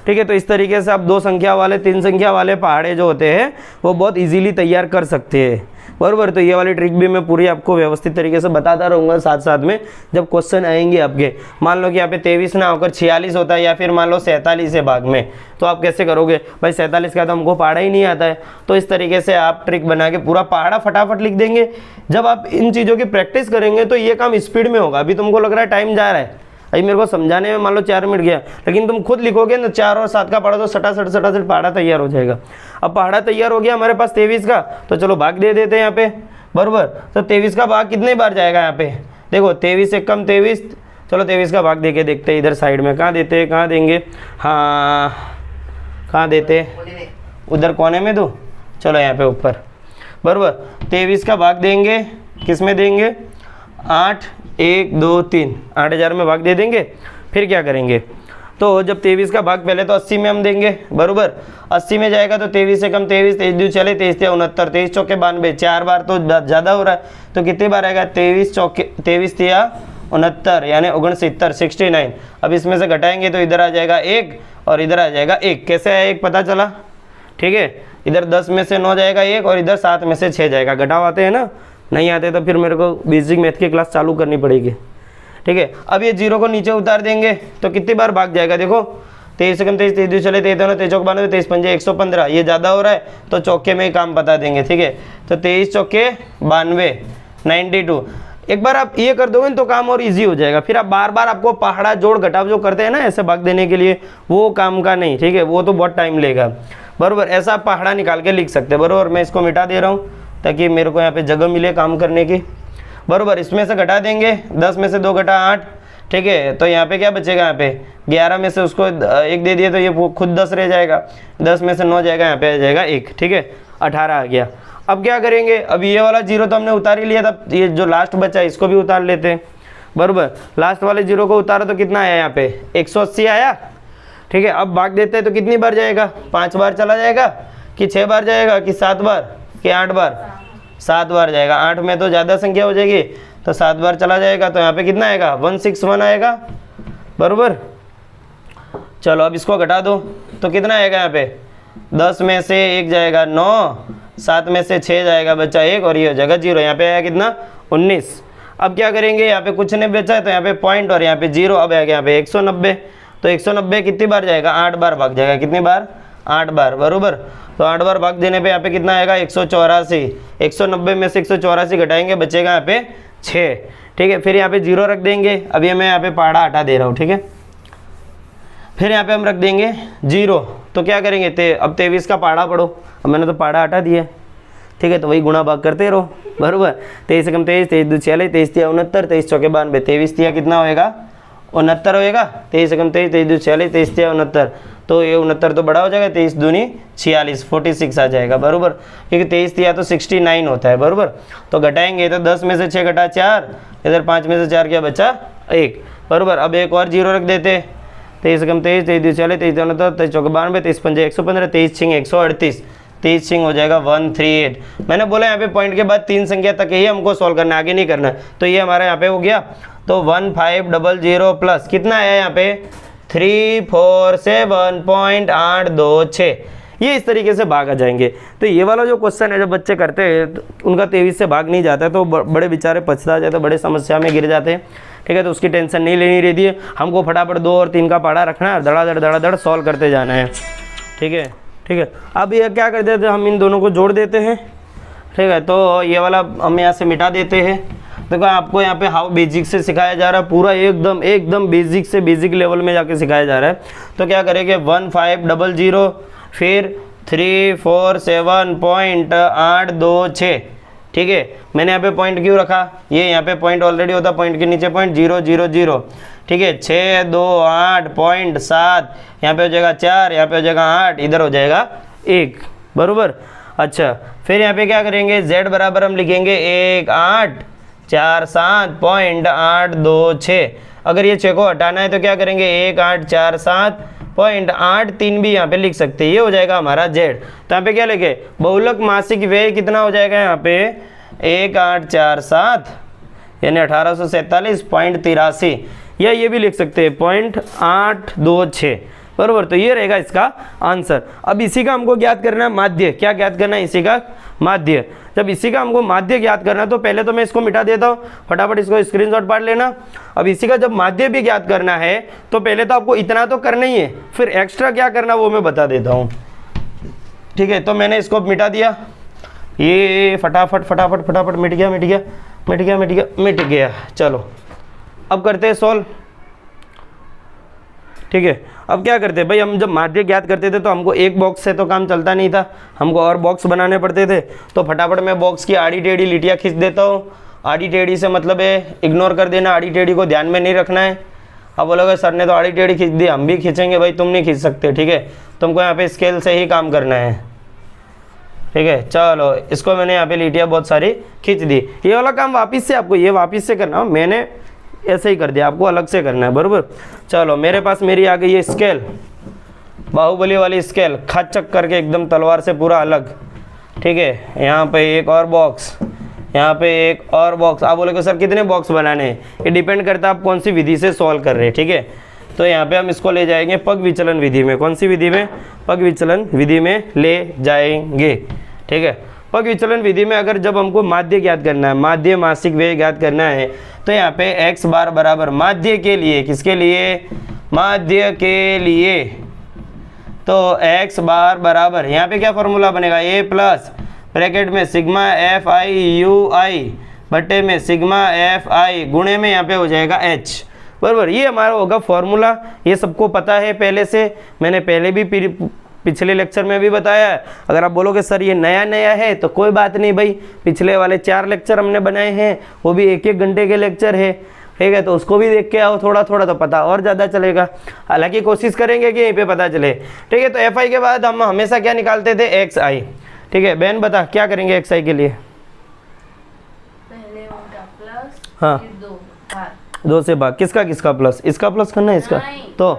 ठीक है। तो इस तरीके से आप 2 संख्या वाले 3 संख्या वाले पहाड़े जो होते हैं वो बहुत इजीली तैयार कर सकते हैं, बराबर। तो ये वाली ट्रिक भी मैं पूरी आपको व्यवस्थित तरीके से बताता रहूँगा साथ साथ में, जब क्वेश्चन आएंगे आपके। मान लो कि यहाँ पे 23 ना होकर 46 होता है, या फिर मान लो 47 है भाग में, तो आप कैसे करोगे भाई? 47 का तो हमको पहाड़ा ही नहीं आता है। तो इस तरीके से आप ट्रिक बना के पूरा पहाड़ा फटाफट लिख देंगे। जब आप इन चीज़ों की प्रैक्टिस करेंगे तो ये काम स्पीड में होगा। अभी तुमको लग रहा है टाइम जा रहा है, अभी मेरे को समझाने में मान लो 4 मिनट गया, लेकिन तुम खुद लिखोगे ना 4 और 7 का पढ़ा तो सटासट सटासट पहाड़ा तैयार हो जाएगा। अब पहाड़ा तैयार हो गया हमारे पास 23 का, तो चलो भाग दे देते हैं यहाँ पे, बराबर। तो 23 का भाग कितने बार जाएगा यहाँ पे? देखो 23 से कम 23, चलो 23 का भाग देके देखते हैं इधर साइड में, कहाँ देते हैं, कहाँ देंगे, हाँ कहाँ देते हैं, उधर कोने में दो, चलो यहाँ पे ऊपर, बराबर। 23 का भाग देंगे, किस में देंगे? 8 1 2 3, 8000 में भाग दे देंगे। फिर क्या करेंगे? तो जब 23 का भाग पहले तो 80 में हम देंगे, बराबर। 80 में जाएगा तो 23 से कम 23, 23 दूनी चले, 23 या 69, 23 चौके 92, 4 बार तो ज़्यादा हो रहा है, तो कितनी बार आएगा? 23 या 69, यानी 69, 69। अब इसमें से घटाएंगे तो इधर आ जाएगा 1, और इधर आ जाएगा 1। कैसे आया 1 पता चला, ठीक है। इधर 10 में से 9 जाएगा 1, और इधर 7 में से 6 जाएगा। घटाव आते हैं ना? नहीं आते तो फिर मेरे को बेसिक मैथ की क्लास चालू करनी पड़ेगी, ठीक है। अब ये 0 को नीचे उतार देंगे तो कितनी बार भाग जाएगा? देखो 23 से कम 23, 23 चले 23 23 चौक 92, 23 पंजे 115। ये ज़्यादा हो रहा है तो चौके में ही काम बता देंगे, ठीक है। तो 23 चौके 92, 92। एक बार आप ये कर दोगे तो काम और इजी हो जाएगा। फिर आप बार बार आपको पहाड़ा जोड़ घटाव जो करते हैं ना ऐसे भाग देने के लिए, वो काम का नहीं, ठीक है। वो तो बहुत टाइम लेगा, बराबर। ऐसा आप पहाड़ा निकाल के लिख सकते हैं, बराबर। मैं इसको मिटा दे रहा हूँ ताकि मेरे को यहाँ पे जगह मिले काम करने की, बराबर। इसमें से घटा देंगे, 10 में से 2 घटा 8, ठीक है। तो यहाँ पे क्या बचेगा? यहाँ पे 11 में से उसको 1 दे दिए तो ये खुद 10 रह जाएगा, 10 में से 9 जाएगा, यहाँ पे आ जाएगा 1, ठीक है। 18 आ गया। अब क्या करेंगे? अब ये वाला 0 तो हमने उतार ही लिया था, ये जो लास्ट बचा है इसको भी उतार लेते हैं, बराबर। लास्ट वाले 0 को उतारा तो कितना आया यहाँ पे? 180 आया, ठीक है। अब भाग देते हैं तो कितनी बार जाएगा? 5 बार चला जाएगा, कि 6 बार जाएगा, कि 7 बार, कि 8 बार? 7 बार जाएगा। 8 में तो ज़्यादा संख्या हो जाएगी, तो 7 बार चला जाएगा। तो यहाँ पे कितना आएगा? 161 आएगा, बराबर। चलो अब इसको घटा दो तो कितना आएगा? यहाँ पे 10 में से 1 जाएगा 9, 7 में से 6 जाएगा, बचा 1, और ये हो जाएगा 0। यहाँ पे आया कितना? 19। अब क्या करेंगे? यहाँ पे कुछ नहीं बचा है तो यहाँ पे पॉइंट, और यहाँ पे 0। अब आएगा यहाँ पे 190, तो 190 कितनी बार जाएगा? 8 बार भाग जाएगा। कितनी बार? 8 बार, बराबर। तो 8 बार भाग देने पे यहाँ पे कितना आएगा? 184। 190 में से 184 घटाएंगे, बचेगा यहाँ पे 6, ठीक है। फिर यहाँ पे 0 रख देंगे। अब ये मैं यहाँ पे पहाड़ा हटा दे रहा हूँ, ठीक है। फिर यहाँ पे हम रख देंगे 0। तो क्या करेंगे? अब 23 का पहाड़ा पढ़ो। अब मैंने तो पहाड़ा हटा दिया, ठीक है। तो वही गुणा भाग करते रहो, बराबर। 23 से कम 23, 23 दूनी 46, 23 तिया 69, 23 चौके 92, 23 तिया कितना होएगा? 69 होएगा। 23 से कम 23, 23 दूनी 46, 23 तिया 69, तो ये 69 तो बड़ा हो जाएगा, 23 दूनी 46, 46 आ जाएगा, बराबर। क्योंकि 23 तिया तो 69 होता है, बराबर। तो घटाएंगे तो 10 में से 6 घटा 4, इधर 5 में से 4 क्या बचा? 1, बराबर। अब एक और 0 रख देते। 23 से कम 23, 23 दूनी 40, 23 69, 23 चौके 92, 23 पंजे 115, 23 छिंग 138, 23 छिंग हो जाएगा 138। मैंने बोला यहाँ पे पॉइंट के बाद 3 संख्या तक ही हमको सॉल्व करना है, आगे नहीं करना है। तो ये हमारा यहाँ पे हो गया। तो 1500 प्लस कितना आया यहाँ पे? 347.826। ये इस तरीके से भाग आ जाएंगे। तो ये वाला जो क्वेश्चन है जब बच्चे करते हैं तो उनका 23 से भाग नहीं जाता है, तो बड़े बेचारे पछता जाते, बड़े समस्या में गिर जाते हैं। ठीक है, तो उसकी टेंशन नहीं लेनी रहती है, हमको फटाफट 2 और 3 का पढ़ा रखना है, धड़ाधड़ सॉल्व करते जाना है। ठीक है, ठीक है। अब ये क्या कर देते हैं, हम इन दोनों को जोड़ देते हैं। ठीक है, तो ये वाला हम यहाँ से मिटा देते हैं। देखो आपको यहाँ पे हाउ बेसिक से सिखाया जा रहा है, पूरा एकदम बेसिक से बेसिक लेवल में जाके सिखाया जा रहा है। तो क्या करेंगे 1500 फिर 347.826। ठीक है, मैंने यहाँ पे पॉइंट क्यों रखा, ये यहाँ पे पॉइंट ऑलरेडी होता, पॉइंट के नीचे पॉइंट 000। ठीक है, 628.7 यहाँ पे हो जाएगा 4, यहाँ पे हो जाएगा 8, इधर हो जाएगा 1, बराबर। अच्छा, फिर यहाँ पे क्या करेंगे, z बराबर हम लिखेंगे 1847.826। अगर ये 6 को हटाना है तो क्या करेंगे 1847.83 भी यहाँ पे लिख सकते हैं, ये हो जाएगा हमारा z। तो यहाँ पे क्या लिखे, बहुलक मासिक व्यय कितना हो जाएगा यहाँ पे 1847 यानी 1847.83, या ये भी लिख सकते हैं 0.826, बरोबर। तो ये रहेगा इसका आंसर। अब इसी का हमको ज्ञात करना है माध्य। क्या ज्ञात करना है, इसी का माध्य। जब इसी का हमको माध्य ज्ञात करना है तो पहले तो मैं इसको मिटा देता हूँ, फटाफट इसको स्क्रीनशॉट पाड़ लेना। अब इसी का जब माध्य भी ज्ञात करना है तो पहले तो आपको इतना तो करना ही है, फिर एक्स्ट्रा क्या करना वो मैं बता देता हूँ। ठीक है, तो मैंने इसको मिटा दिया, ये फटाफट मिट गया। चलो अब करते हैं सॉल्व। ठीक है, अब क्या करते हैं भाई, हम जब माध्य ज्ञात करते थे तो हमको एक बॉक्स से तो काम चलता नहीं था, हमको और बॉक्स बनाने पड़ते थे। तो फटाफट मैं बॉक्स की आड़ी टेढ़ी लिटियाँ खींच देता हूँ। आड़ी टेढ़ी से मतलब है इग्नोर कर देना, आड़ी टेढ़ी को ध्यान में नहीं रखना है। अब बोलोगे सर ने तो आड़ी टेढ़ी खींच दी, हम भी खींचेंगे, भाई तुम नहीं खींच सकते। ठीक है, तुमको यहाँ पे स्केल से ही काम करना है। ठीक है, चलो इसको मैंने यहाँ पे लिटियाँ बहुत सारी खींच दी। ये वाला काम वापिस से आपको, ये वापिस से करना, मैंने ऐसे ही कर दिया, आपको अलग से करना है, बरोबर। चलो मेरे पास मेरी आ गई है स्केल, बाहुबली वाली स्केल, खचक करके एकदम तलवार से पूरा अलग। ठीक है, यहाँ पे एक और बॉक्स, यहाँ पे एक और बॉक्स। आप बोलोगे सर कितने बॉक्स बनाने हैं, ये डिपेंड करता है आप कौन सी विधि से सॉल्व कर रहे हैं। ठीक है, तो यहाँ पे हम इसको ले जाएंगे पग विचलन विधि में। कौन सी विधि में, पग विचलन विधि में ले जाएंगे। ठीक है, पग विचलन विधि में अगर जब हमको माध्य ज्ञात करना है, माध्य मासिक व्यय ज्ञात करना है, तो यहाँ पे x बार बराबर माध्य के लिए, किसके लिए, माध्य के लिए, तो x बार बराबर यहाँ पे क्या फॉर्मूला बनेगा, a प्लस ब्रैकेट में सिग्मा एफ आई यू आई बट्टे में सिग्मा एफ आई गुणे में यहाँ पे हो जाएगा h, बराबर। ये हमारा होगा फॉर्मूला, ये सबको पता है पहले से, मैंने पहले भी पिछले लेक्चर में भी बताया है। अगर आप बोलोगे सर ये नया है तो कोई बात नहीं भाई, पिछले वाले 4 लेक्चर हमने बनाए हैं, वो भी 1-1 घंटे के लेक्चर है। ठीक है, तो उसको भी देख के आओ, थोड़ा थोड़ा तो पता और ज़्यादा चलेगा। हालांकि कोशिश करेंगे कि यहीं पे पता चले। ठीक है, तो एफ आई के बाद हम हमेशा क्या निकालते थे, एक्स आई। ठीक है, बहन बता क्या करेंगे एक्स आई के लिए, पहले उनका प्लस, हाँ फिर 2 से भाग, किसका प्लस, इसका प्लस करना है, इसका तो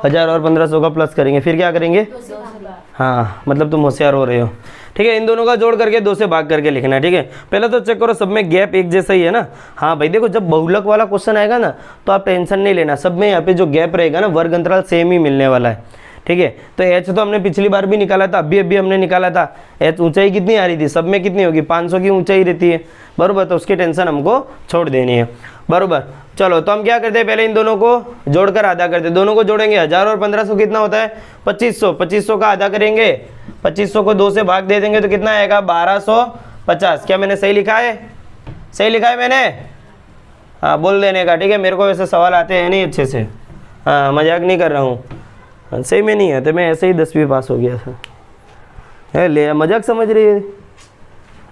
1000 और 1500 का प्लस करेंगे, फिर क्या करेंगे, हाँ मतलब तुम होशियार हो रहे हो। ठीक है, इन दोनों का जोड़ करके 2 से भाग करके लिखना है। ठीक है, पहले तो चेक करो सब में गैप एक जैसा ही है ना। हाँ भाई देखो, जब बहुलक वाला क्वेश्चन आएगा ना तो आप टेंशन नहीं लेना, सब में यहाँ पे जो गैप रहेगा ना वर्ग अंतराल सेम ही मिलने वाला है। ठीक है, तो एच तो हमने पिछली बार भी निकाला था, अभी हमने निकाला था। एच ऊंचाई कितनी आ रही थी, सब में कितनी होगी, 500 की ऊंचाई रहती है, बरोबर। तो उसकी टेंशन हमको छोड़ देनी है, बरोबर। चलो तो हम क्या करते हैं, पहले इन दोनों को जोड़कर आधा करते हैं। दोनों को जोड़ेंगे, 1000 और 1500 कितना होता है, 2500। 2500 का आधा करेंगे, 2500 को 2 से भाग दे देंगे तो कितना आएगा, 1250। क्या मैंने सही लिखा है, सही लिखा है मैंने, हाँ बोल देने का। ठीक है, मेरे को वैसे सवाल आते हैं नहीं अच्छे से, हाँ मजाक नहीं कर रहा हूँ, सही में नहीं आते, मैं ऐसे ही 10वीं पास हो गया था। ले मजाक समझ रही है,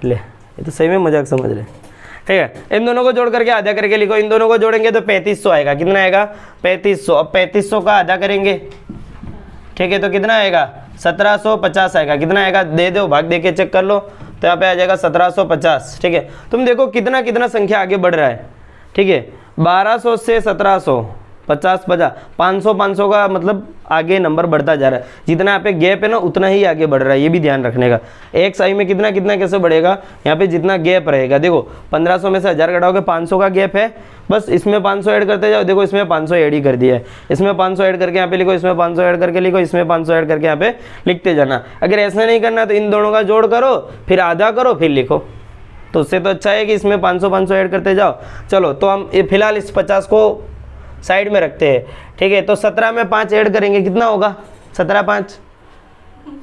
ले ये तो सही में मजाक समझ रहे। ठीक है, इन दोनों को जोड़ करके आधा करके लिखो। इन दोनों को जोड़ेंगे तो 3500 आएगा, कितना आएगा, 3500। अब 3500 का आधा करेंगे, ठीक है, तो कितना आएगा, 1750 आएगा। कितना आएगा, दे दो, भाग दे के चेक कर लो, तो यहाँ पे आ जाएगा 1750। ठीक है, तुम देखो कितना कितना संख्या आगे बढ़ रहा है। ठीक है, 1200 से 1700, 50 50 500 500 का मतलब आगे नंबर बढ़ता जा रहा है। जितना यहाँ पे गैप है ना उतना ही आगे बढ़ रहा है, ये भी ध्यान रखने का। एक्स आई में कितना कितना कैसे बढ़ेगा, यहाँ पे जितना गैप रहेगा, देखो 1500 में से 1000 घटाओगे 500 का गैप है, बस इसमें 500 ऐड करते जाओ। देखो इसमें 500 ऐड ही कर दिया है, इसमें 500 ऐड करके यहाँ पे लिखो, इसमें 500 ऐड करके लिखो, इसमें 500 ऐड करके यहाँ पे लिखते जाना। अगर ऐसा नहीं करना तो इन दोनों का जोड़ करो, फिर आधा करो, फिर लिखो। तो उससे तो अच्छा है कि इसमें 500 500 ऐड करते जाओ। चलो तो हम फिलहाल इस 50 को साइड में रखते हैं, ठीक है। तो 17 में 5 ऐड करेंगे, कितना होगा, 17 5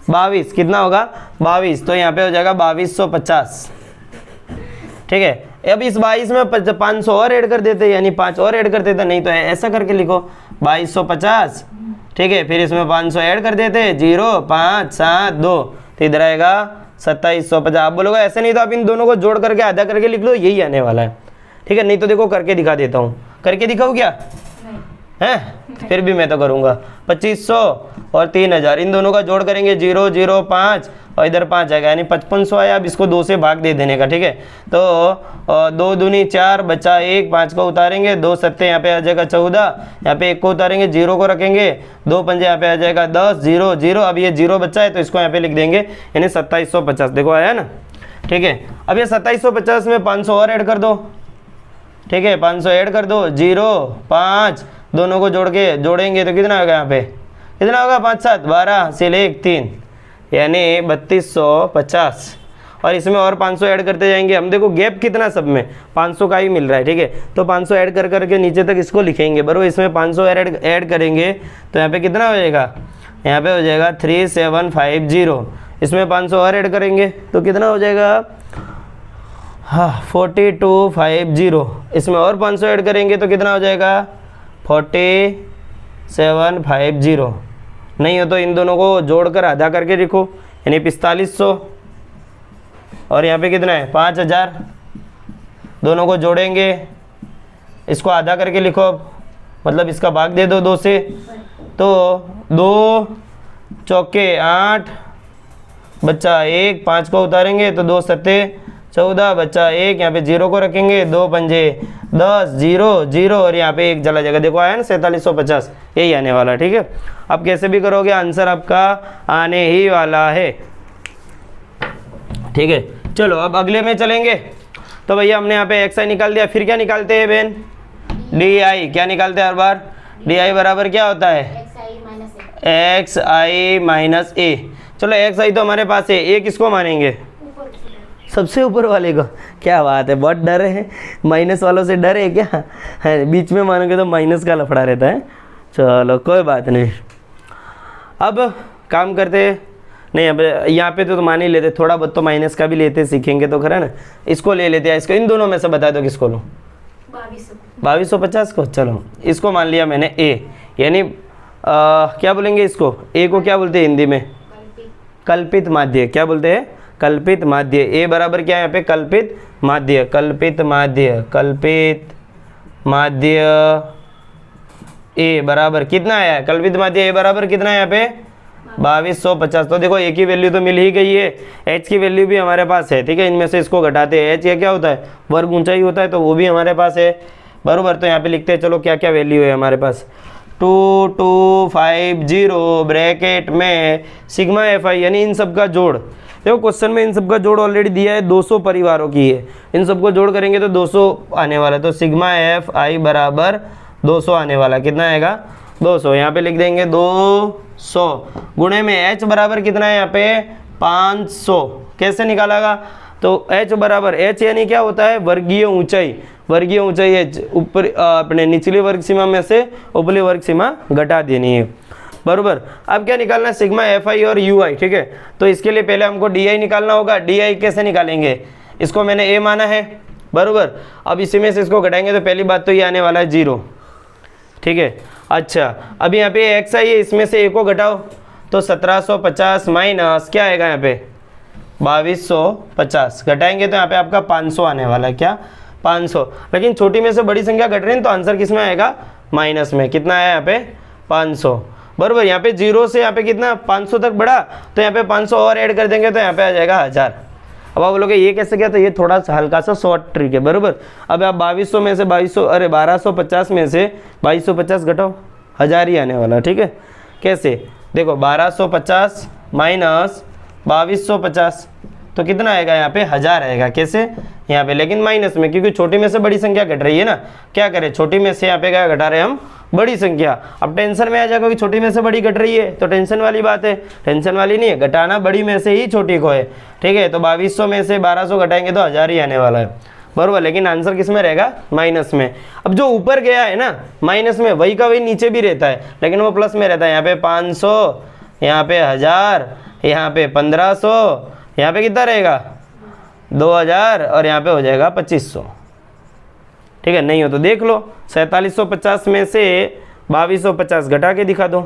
22, कितना होगा 22, तो यहाँ पे हो जाएगा 2250, ठीक है। अब इस 22 में 500 और ऐड कर देते, यानी 5 और ऐड कर देते, नहीं तो ऐसा करके लिखो 2250, ठीक है। फिर इसमें 500 ऐड कर देते, 0 5 7 2, तो इधर आएगा 2750। आप बोलोगे ऐसे नहीं तो आप इन दोनों को जोड़ करके आधा करके लिख लो, यही आने वाला है, ठीक है। नहीं तो देखो करके दिखा देता हूँ, करके दिखाऊँ क्या है, फिर भी मैं तो करूँगा। 2500 और 3000, इन दोनों का जोड़ करेंगे, 0 0 5 और इधर 5 आएगा, यानी 5500 आया। अब इसको 2 से भाग दे देने का, ठीक है। तो 2 दूनी 4 बचा 1, 5 को उतारेंगे, 2 सत्ते यहाँ पे आ जाएगा 14, यहाँ पे 1 को उतारेंगे, 0 को रखेंगे, 2 पंजे यहाँ पे आ जाएगा 10 0 0। अब ये 0 बचा है तो इसको यहाँ पे लिख देंगे, यानी 2750। देखो आया ना, ठीक है। अब ये 2750 में 500 और ऐड कर दो, ठीक है, 500 ऐड कर दो, 0 5 दोनों को जोड़ेंगे तो कितना होगा, यहाँ पे कितना होगा, 5 7 12 सिल 1 3, यानी 3250। और इसमें और 500 ऐड करते जाएंगे हम। देखो गैप कितना सब में 500 का ही मिल रहा है, ठीक है। तो 500 ऐड कर करके नीचे तक इसको लिखेंगे, बराबर। इसमें 500 ऐड करेंगे तो यहाँ पे कितना हो जाएगा, यहाँ पे हो जाएगा 3750। इसमें 500 और ऐड करेंगे तो कितना हो जाएगा, हाँ 4250। इसमें और 500 ऐड करेंगे तो कितना हो जाएगा, 4750। नहीं हो तो इन दोनों को जोड़कर आधा करके लिखो, यानी 4500। और यहाँ पे कितना है 5000, दोनों को जोड़ेंगे, इसको आधा करके लिखो, अब मतलब इसका भाग दे दो 2 से, तो 2 चौके 8 बच्चा 1, 5 को उतारेंगे तो 2 सत्ते 14 बच्चा 1, यहाँ पे 0 को रखेंगे, 2 पंजे 10 0 0 और यहाँ पे 1 चला जाएगा। देखो आया ना 4750, यही आने वाला है, ठीक है। अब कैसे भी करोगे आंसर आपका आने ही वाला है, ठीक है। चलो अब अगले में चलेंगे। तो भैया हमने यहाँ पे एक्स आई निकाल दिया, फिर क्या निकालते हैं बहन, डी आई। क्या निकालते हैं हर बार, डी आई बराबर क्या होता है, एक्स आई माइनस ए। चलो एक्स आई तो हमारे पास है, ए किसको मानेंगे, सबसे ऊपर वाले को। क्या बात है, बहुत डर है, माइनस वालों से डर है क्या है, बीच में मानोगे तो माइनस का लफड़ा रहता है। चलो कोई बात नहीं, अब काम करते नहीं। अब यहाँ पे तो मान ही लेते, थोड़ा बहुत तो माइनस का भी लेते, सीखेंगे तो खरा ना। इसको ले लेते हैं, इसको इन दोनों में से बता दो किसको लूँ, 2250 को। चलो इसको मान लिया मैंने ए, यानी क्या बोलेंगे इसको, ए को क्या बोलते हैं हिंदी में, कल्पित माध्य। क्या बोलते हैं, कल्पित माध्य। ए बराबर क्या है यहाँ पे, कल्पित माध्य, कल्पित माध्य, कल्पित माध्य ए बराबर कितना आया है, कल्पित माध्य ए बराबर कितना है यहाँ पे 2250। तो देखो ए की वैल्यू तो मिल ही गई है, एच की वैल्यू भी हमारे पास है, ठीक है। इनमें से इसको घटाते हैं, एच ये क्या होता है, वर्ग ऊंचाई होता है, तो वो भी हमारे पास है, बराबर। तो यहाँ पे लिखते हैं, चलो क्या क्या वैल्यू है हमारे पास, 2250 ब्रैकेट में सिग्मा एफ आई, यानी इन सब का जोड़। देखो क्वेश्चन में इन सब का जोड़ ऑलरेडी दिया है, 200 परिवारों की है, इन सबको जोड़ करेंगे तो 200 आने वाला है। तो सिग्मा एफ आई बराबर 200 आने वाला, कितना आएगा 200। यहाँ पे लिख देंगे 200 गुणे में एच बराबर कितना है यहाँ पे 500। कैसे निकालेगा, तो एच बराबर, एच यानी क्या होता है, वर्गीय ऊंचाई। वर्गीय ऊंचाई एच ऊपर अपने निचली वर्ग सीमा में से ऊपरी वर्ग सीमा घटा देनी है, बरोबर। अब क्या निकालना है, सिग्मा एफ आई और यू आई, ठीक है। तो इसके लिए पहले हमको डी आई निकालना होगा। डी आई कैसे निकालेंगे, इसको मैंने ए माना है, बरोबर। अब इसी में से इसको घटाएंगे तो पहली बात तो ये आने वाला है 0, ठीक है। अच्छा अब यहाँ पे एक्स आई है, इसमें से ए को घटाओ तो 1750 माइनस क्या आएगा यहाँ पे 2250, घटाएंगे तो यहाँ पे आपका 500 आने वाला है, क्या 500। लेकिन छोटी में से बड़ी संख्या घट रही है तो आंसर किस में आएगा, माइनस में। कितना आया यहाँ पे 500, बरोबर। यहाँ पे 0 से यहाँ पे कितना 500 तक बढ़ा, तो यहाँ पे 500 और ऐड कर देंगे तो यहाँ पे आ जाएगा 1000। अब आप बोलोगे ये कैसे किया, तो ये थोड़ा सा हल्का सा शॉर्ट ट्रिक है, बराबर। अब आप 2200 में से 1250 में से 2250 घटाओ, 1000 ही आने वाला, ठीक है। कैसे, देखो 1250 माइनस 2250 तो कितना आएगा, यहाँ पे 1000 आएगा। कैसे, यहाँ पे लेकिन माइनस में, क्योंकि छोटी में से बड़ी संख्या घट रही है ना। क्या करें, छोटी में से यहाँ पे क्या घटा रहे हैं हम, बड़ी संख्या। अब टेंशन में आ जाएगा कि छोटी में से बड़ी घट रही है, तो टेंशन वाली बात है, टेंशन वाली नहीं है, घटाना बड़ी में से ही छोटी को है, ठीक है। तो 2200 में से 1200 घटाएंगे तो 1000 ही आने वाला है, बरोबर। लेकिन आंसर किस में रहेगा, माइनस में। अब जो ऊपर गया है ना माइनस में, वही का वही नीचे भी रहता है, लेकिन वो प्लस में रहता है। यहाँ पे 500, यहाँ पे 1000, यहाँ पे 1500, यहाँ पे कितना रहेगा 2000 और यहाँ पे हो जाएगा 2500, ठीक है। नहीं हो तो देख लो, 4750 में से 2250 घटा के दिखा दो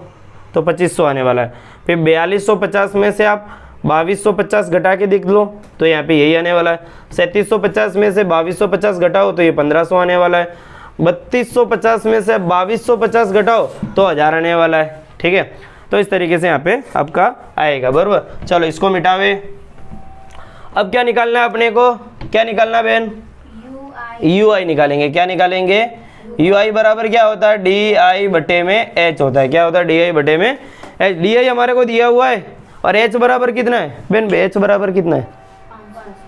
तो 2500 आने वाला है। फिर 4250 में से आप 2250 घटा के देख लो तो यहाँ पे यही आने वाला है। 3750 में से 2250 घटाओ तो ये 1500 आने वाला है। 3250 में से 2250 घटाओ तो 1000 आने वाला है, ठीक है। तो इस तरीके से यहाँ पे आपका आएगा, बराबर। चलो इसको मिटावे। अब क्या निकालना है अपने को, क्या निकालना है बहन, UI निकालेंगे। क्या निकालेंगे, UI बराबर क्या होता है, DI बटे में H होता है। क्या होता है, DI बटे में H। DI हमारे को दिया हुआ है और H बराबर कितना है बहन, H बराबर कितना है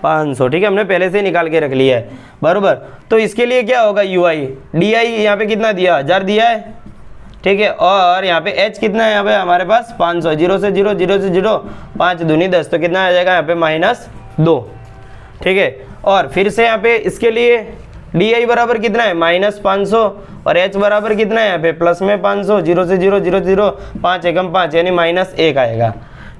500, ठीक है। हमने पहले से ही निकाल के रख लिया है, बराबर। तो इसके लिए क्या होगा, UI DI यहाँ पे कितना दिया, 1000 दिया है, ठीक है। और यहाँ पे H कितना है, यहाँ पे हमारे पास 500, 0 से 0, 0 से 0, 5 दूनी 10, तो कितना आ जाएगा यहाँ पे -2, ठीक है। और फिर से यहाँ पे इसके लिए DI बराबर कितना है -500 और H बराबर कितना है यहाँ पे प्लस में 500, 0 से 0, 0 0, 5 एकम 5 यानी -1 आएगा,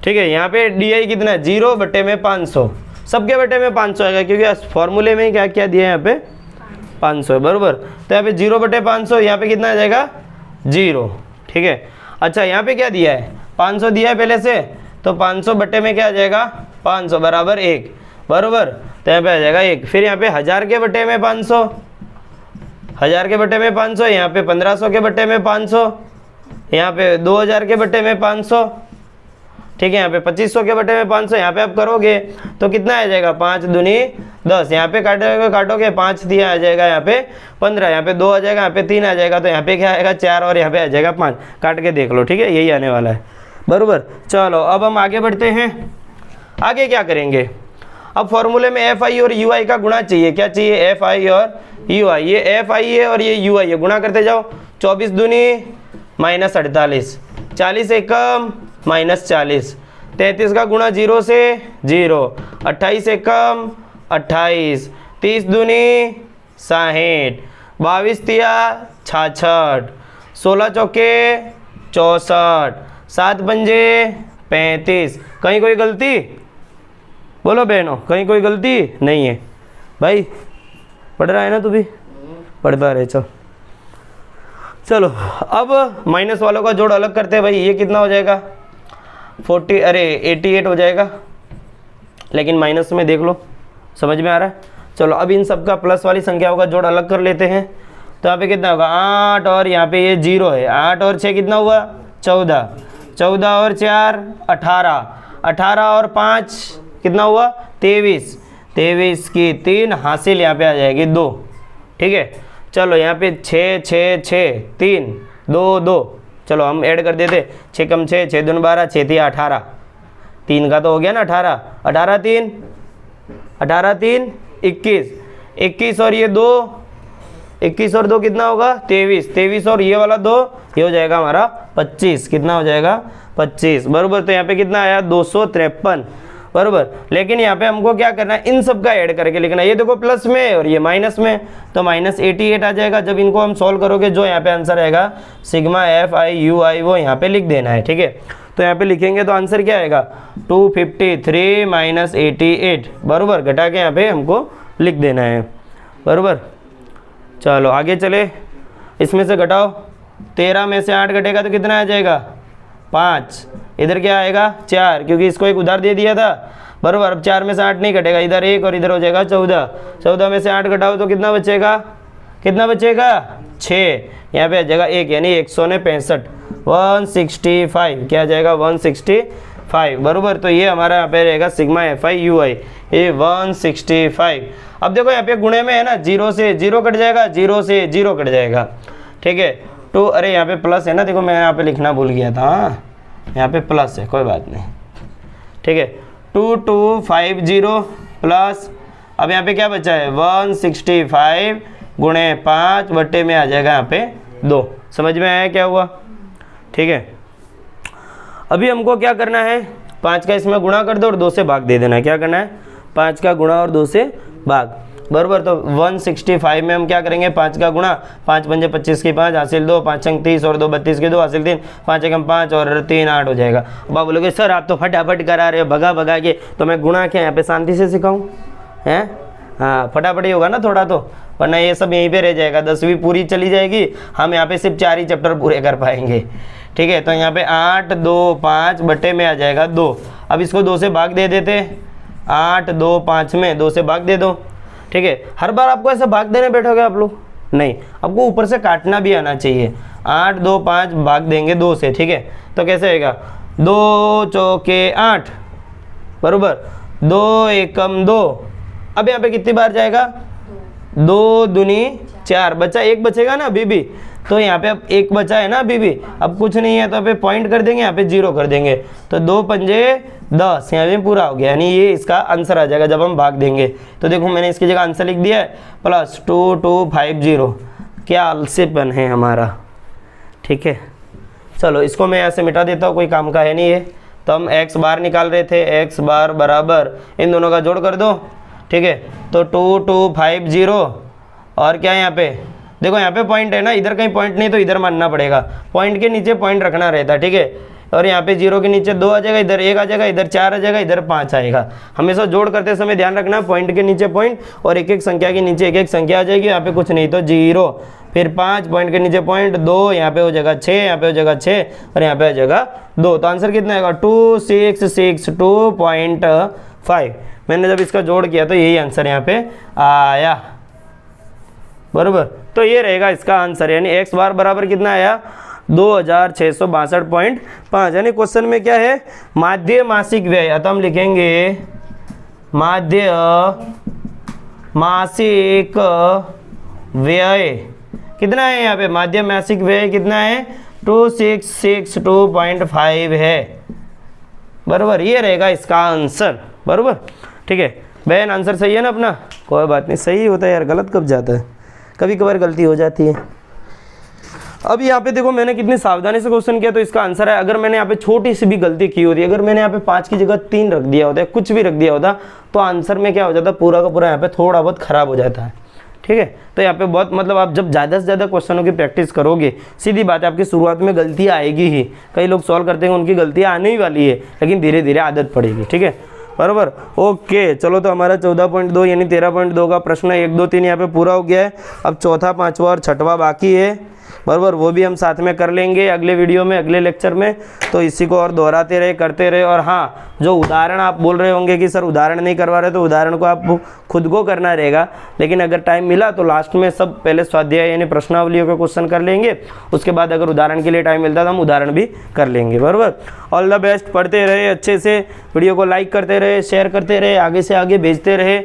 ठीक है। यहाँ पे DI कितना है 0 बटे में 500, सबके बटे में 500 आएगा, क्योंकि फॉर्मूले में क्या क्या दिया है यहाँ पे 500 है, बराबर। तो यहाँ पे 0 बटे 500, यहाँ पे कितना आ जाएगा 0, ठीक है। अच्छा यहाँ पे क्या दिया है, 500 दिया है पहले से, तो 500 बटे में क्या आ जाएगा 500 बराबर 1, बराबर। तो यहाँ पे आ जाएगा 1। फिर यहाँ पे 1000 के बटे में 500, 1000 के बटे में 500, यहाँ पे 1500 के बटे में 500, यहाँ पे 2000 के बटे में 500, ठीक है। यहाँ पे 2500 के बटे में 500, यहाँ पे आप करोगे तो कितना आ जाएगा 5 दूनी 10, यहाँ पे काटोगे 5 दिया आ जाएगा यहाँ पे 15, यहाँ पे 2 आ जाएगा, यहाँ पे 3 आ जाएगा, तो यहाँ पे क्या आएगा 4 और यहाँ पे आ जाएगा 5। काट के देख लो, ठीक है, यही आने वाला है, बराबर। चलो अब हम आगे बढ़ते हैं। आगे क्या करेंगे, अब फॉर्मूले में FI और UI का गुणा चाहिए। क्या चाहिए, FI और UI। ये FI है और ये UI है, गुणा करते जाओ। 24 दूनी -48, 40 एकम -40, 33 का गुणा 0 से 0, 28 एकम 28, 30 दूनी 60, 22 तिया 66, 16 चौके 64, 7 पंजे 35। कहीं कोई गलती, बोलो बहनों, कहीं कोई गलती नहीं है। भाई पढ़ रहा है ना, तू भी पढ़ता रहे, चलो। अब माइनस वालों का जोड़ अलग करते हैं भाई। ये कितना हो जाएगा 88 हो जाएगा, लेकिन माइनस में देख लो, समझ में आ रहा है। चलो अब इन सब का प्लस वाली संख्याओं का जोड़ अलग कर लेते हैं। तो यहाँ पे कितना होगा 8 और यहाँ पे ये 0 है। 8 और 6 कितना हुआ 14, 14 और 4 18, 18 और 5 कितना हुआ 23, 23 की 3 हासिल यहाँ पे आ जाएगी 2, ठीक है। चलो यहाँ पे 6 6 6 3 2 2, चलो हम ऐड कर देते, 6 कम 6, 6 दूनी 12, 6 3 18, 3 का तो हो गया ना 18, 18 3 21, 21 और ये 2, 21 और 2 कितना होगा 23, 23 और ये वाला 2, ये हो जाएगा हमारा 25। कितना हो जाएगा 25, बराबर। तो यहाँ पे कितना आया 253, बराबर। लेकिन यहाँ पे हमको क्या करना है, इन सब का ऐड करके लिखना है। ये देखो प्लस में और ये माइनस में, तो -88 आ जाएगा। जब इनको हम सॉल्व करोगे जो यहाँ पे आंसर आएगा सिग्मा FI UI वो यहाँ पे लिख देना है, ठीक है। तो यहाँ पे लिखेंगे तो आंसर क्या आएगा 253 - 88, बराबर। घटा के यहाँ पे हमको लिख देना है, बराबर। चलो आगे चले, इसमें से घटाओ, 13 में से 8 घटेगा तो कितना आ जाएगा 5, इधर क्या आएगा 4, क्योंकि इसको एक उधार दे दिया था, बराबर। अब 4 में से 8 नहीं घटेगा, इधर 1 और इधर हो जाएगा 14, 14 में से 8 घटाओ तो कितना बचेगा, कितना बचेगा 6, यहाँ पे आ जाएगा 1 यानी 165, 165 क्या आ जाएगा 165, 165 बरोबर। तो ये हमारा यहाँ पे रहेगा सिग्मा एफ आई यू आई, ये 165। अब देखो यहाँ पे गुणे में है ना, 0 से 0 कट जाएगा, 0 से 0 कट जाएगा, ठीक है। तो अरे यहाँ पे प्लस है ना, देखो मैं यहाँ पे लिखना भूल गया था, हाँ यहाँ पे प्लस है, कोई बात नहीं, ठीक है। 2250 प्लस, अब यहाँ पे क्या बचा है 165 गुणे 5 बट्टे में आ जाएगा यहाँ पे 2। समझ में आया क्या हुआ, ठीक है। अभी हमको क्या करना है, 5 का इसमें गुणा कर दो और 2 से भाग दे देना है। क्या करना है, 5 का गुणा और 2 से भाग, बराबर। तो 165 में हम क्या करेंगे, 5 का गुणा, 5 पंजे 25 की 5 हासिल 2, 5 अंक 30 और 2 32 के 2 हासिल 3, 5 एकम 5 और 3 8 हो जाएगा। अब आप बोलोगे सर आप तो फटाफट करा रहे हो भगा भगा के, तो मैं गुणा क्या यहाँ पे शांति से सिखाऊँ हैं? हाँ फटाफट ही होगा ना थोड़ा तो, वरना ये सब यहीं पे रह जाएगा, 10वीं पूरी चली जाएगी, हम यहाँ पे सिर्फ 4 ही चैप्टर पूरे कर पाएंगे, ठीक है। तो यहाँ पे 8 2 5 बटे में आ जाएगा 2। अब इसको 2 से भाग दे देते, 8 2 5 में 2 से भाग दे दो, ठीक है। हर बार आपको ऐसे भाग देने बैठोगे आप लोग, नहीं, आपको ऊपर से काटना भी आना चाहिए। 8 2 5 भाग देंगे 2 से, ठीक है। तो कैसे आएगा, 2 चौके 8 बरोबर, 2 एकम 2। अब यहाँ पे कितनी बार जाएगा, 2 दूनी 4, बचा 1 बचेगा ना अभी भी, तो यहाँ पे अब 1 बचा है ना अभी भी, अब कुछ नहीं है तो यहाँ पे पॉइंट कर देंगे, यहाँ पे 0 कर देंगे, तो 2 पंजे 10, यहाँ पे पूरा हो गया, यानी ये इसका आंसर आ जाएगा जब हम भाग देंगे। तो देखो मैंने इसकी जगह आंसर लिख दिया है प्लस 2250। क्या आलसीपन है हमारा, ठीक है। चलो इसको मैं ऐसे मिटा देता हूँ, कोई काम का है नहीं ये। तो हम x बार निकाल रहे थे, x बार बराबर इन दोनों का जोड़ कर दो, ठीक है। तो 2250 और क्या है यहाँ पे, देखो यहाँ पे पॉइंट है ना, इधर कहीं पॉइंट नहीं तो इधर मानना पड़ेगा, पॉइंट के नीचे पॉइंट रखना रहता है, ठीक है। और यहाँ पे 0 के नीचे 2 आ जाएगा, इधर 1 आ जाएगा, इधर 4 आ जाएगा, इधर 5 आएगा। हमेशा जोड़ करते समय ध्यान रखना, पॉइंट के नीचे पॉइंट और एक एक संख्या के नीचे एक एक संख्या आ जाएगी, यहाँ पे कुछ नहीं तो 0, फिर 5 पॉइंट के नीचे पॉइंट 2, यहाँ पे हो जाएगा 6, यहाँ पे हो जाएगा 6 और यहाँ पे हो जाएगा 2। तो आंसर कितना आएगा 2662.5। मैंने जब इसका जोड़ किया तो यही आंसर यहाँ पे आया, बरोबर। तो ये रहेगा इसका आंसर, यानी x बार बराबर कितना आया 2662.5। यानी क्वेश्चन में क्या है, माध्य मासिक व्यय, अतः हम लिखेंगे माध्य मासिक व्यय कितना है, यहाँ पे माध्य मासिक व्यय कितना है 2662.5 है, बरोबर। ये रहेगा इसका आंसर, बरोबर, ठीक है। बहन आंसर सही है ना अपना, कोई बात नहीं, सही होता है यार, गलत कब जाता है, कभी कभार गलती हो जाती है। अब यहाँ पे देखो मैंने कितनी सावधानी से क्वेश्चन किया, तो इसका आंसर है, अगर मैंने यहाँ पे छोटी सी भी गलती की होती, अगर मैंने यहाँ पे 5 की जगह 3 रख दिया होता है, कुछ भी रख दिया होता, तो आंसर में क्या हो जाता, पूरा का पूरा यहाँ पे थोड़ा बहुत खराब हो जाता है, ठीक है। तो यहाँ पे बहुत मतलब आप जब ज़्यादा से ज़्यादा क्वेश्चनों की प्रैक्टिस करोगे, सीधी बात है आपकी शुरुआत में गलती आएगी ही, कई लोग सॉल्व करते हैं उनकी गलतियाँ आने ही वाली है, लेकिन धीरे धीरे आदत पड़ेगी, ठीक है, बराबर। ओके चलो, तो हमारा 14.2 यानी 13.2 का प्रश्न 1 2 3 यहाँ पे पूरा हो गया है। अब चौथा, पांचवा और छठवा बाकी है, बराबर, वो भी हम साथ में कर लेंगे अगले वीडियो में, अगले लेक्चर में। तो इसी को और दोहराते रहे, करते रहे। और हाँ, जो उदाहरण आप बोल रहे होंगे कि सर उदाहरण नहीं करवा रहे, तो उदाहरण को आप खुद को करना रहेगा, लेकिन अगर टाइम मिला तो लास्ट में सब पहले स्वाध्याय यानी प्रश्नावलियों के क्वेश्चन कर लेंगे, उसके बाद अगर उदाहरण के लिए टाइम मिलता तो हम उदाहरण भी कर लेंगे, बराबर। ऑल द बेस्ट, पढ़ते रहे अच्छे से, वीडियो को लाइक करते रहे, शेयर करते रहे, आगे से आगे भेजते रहे।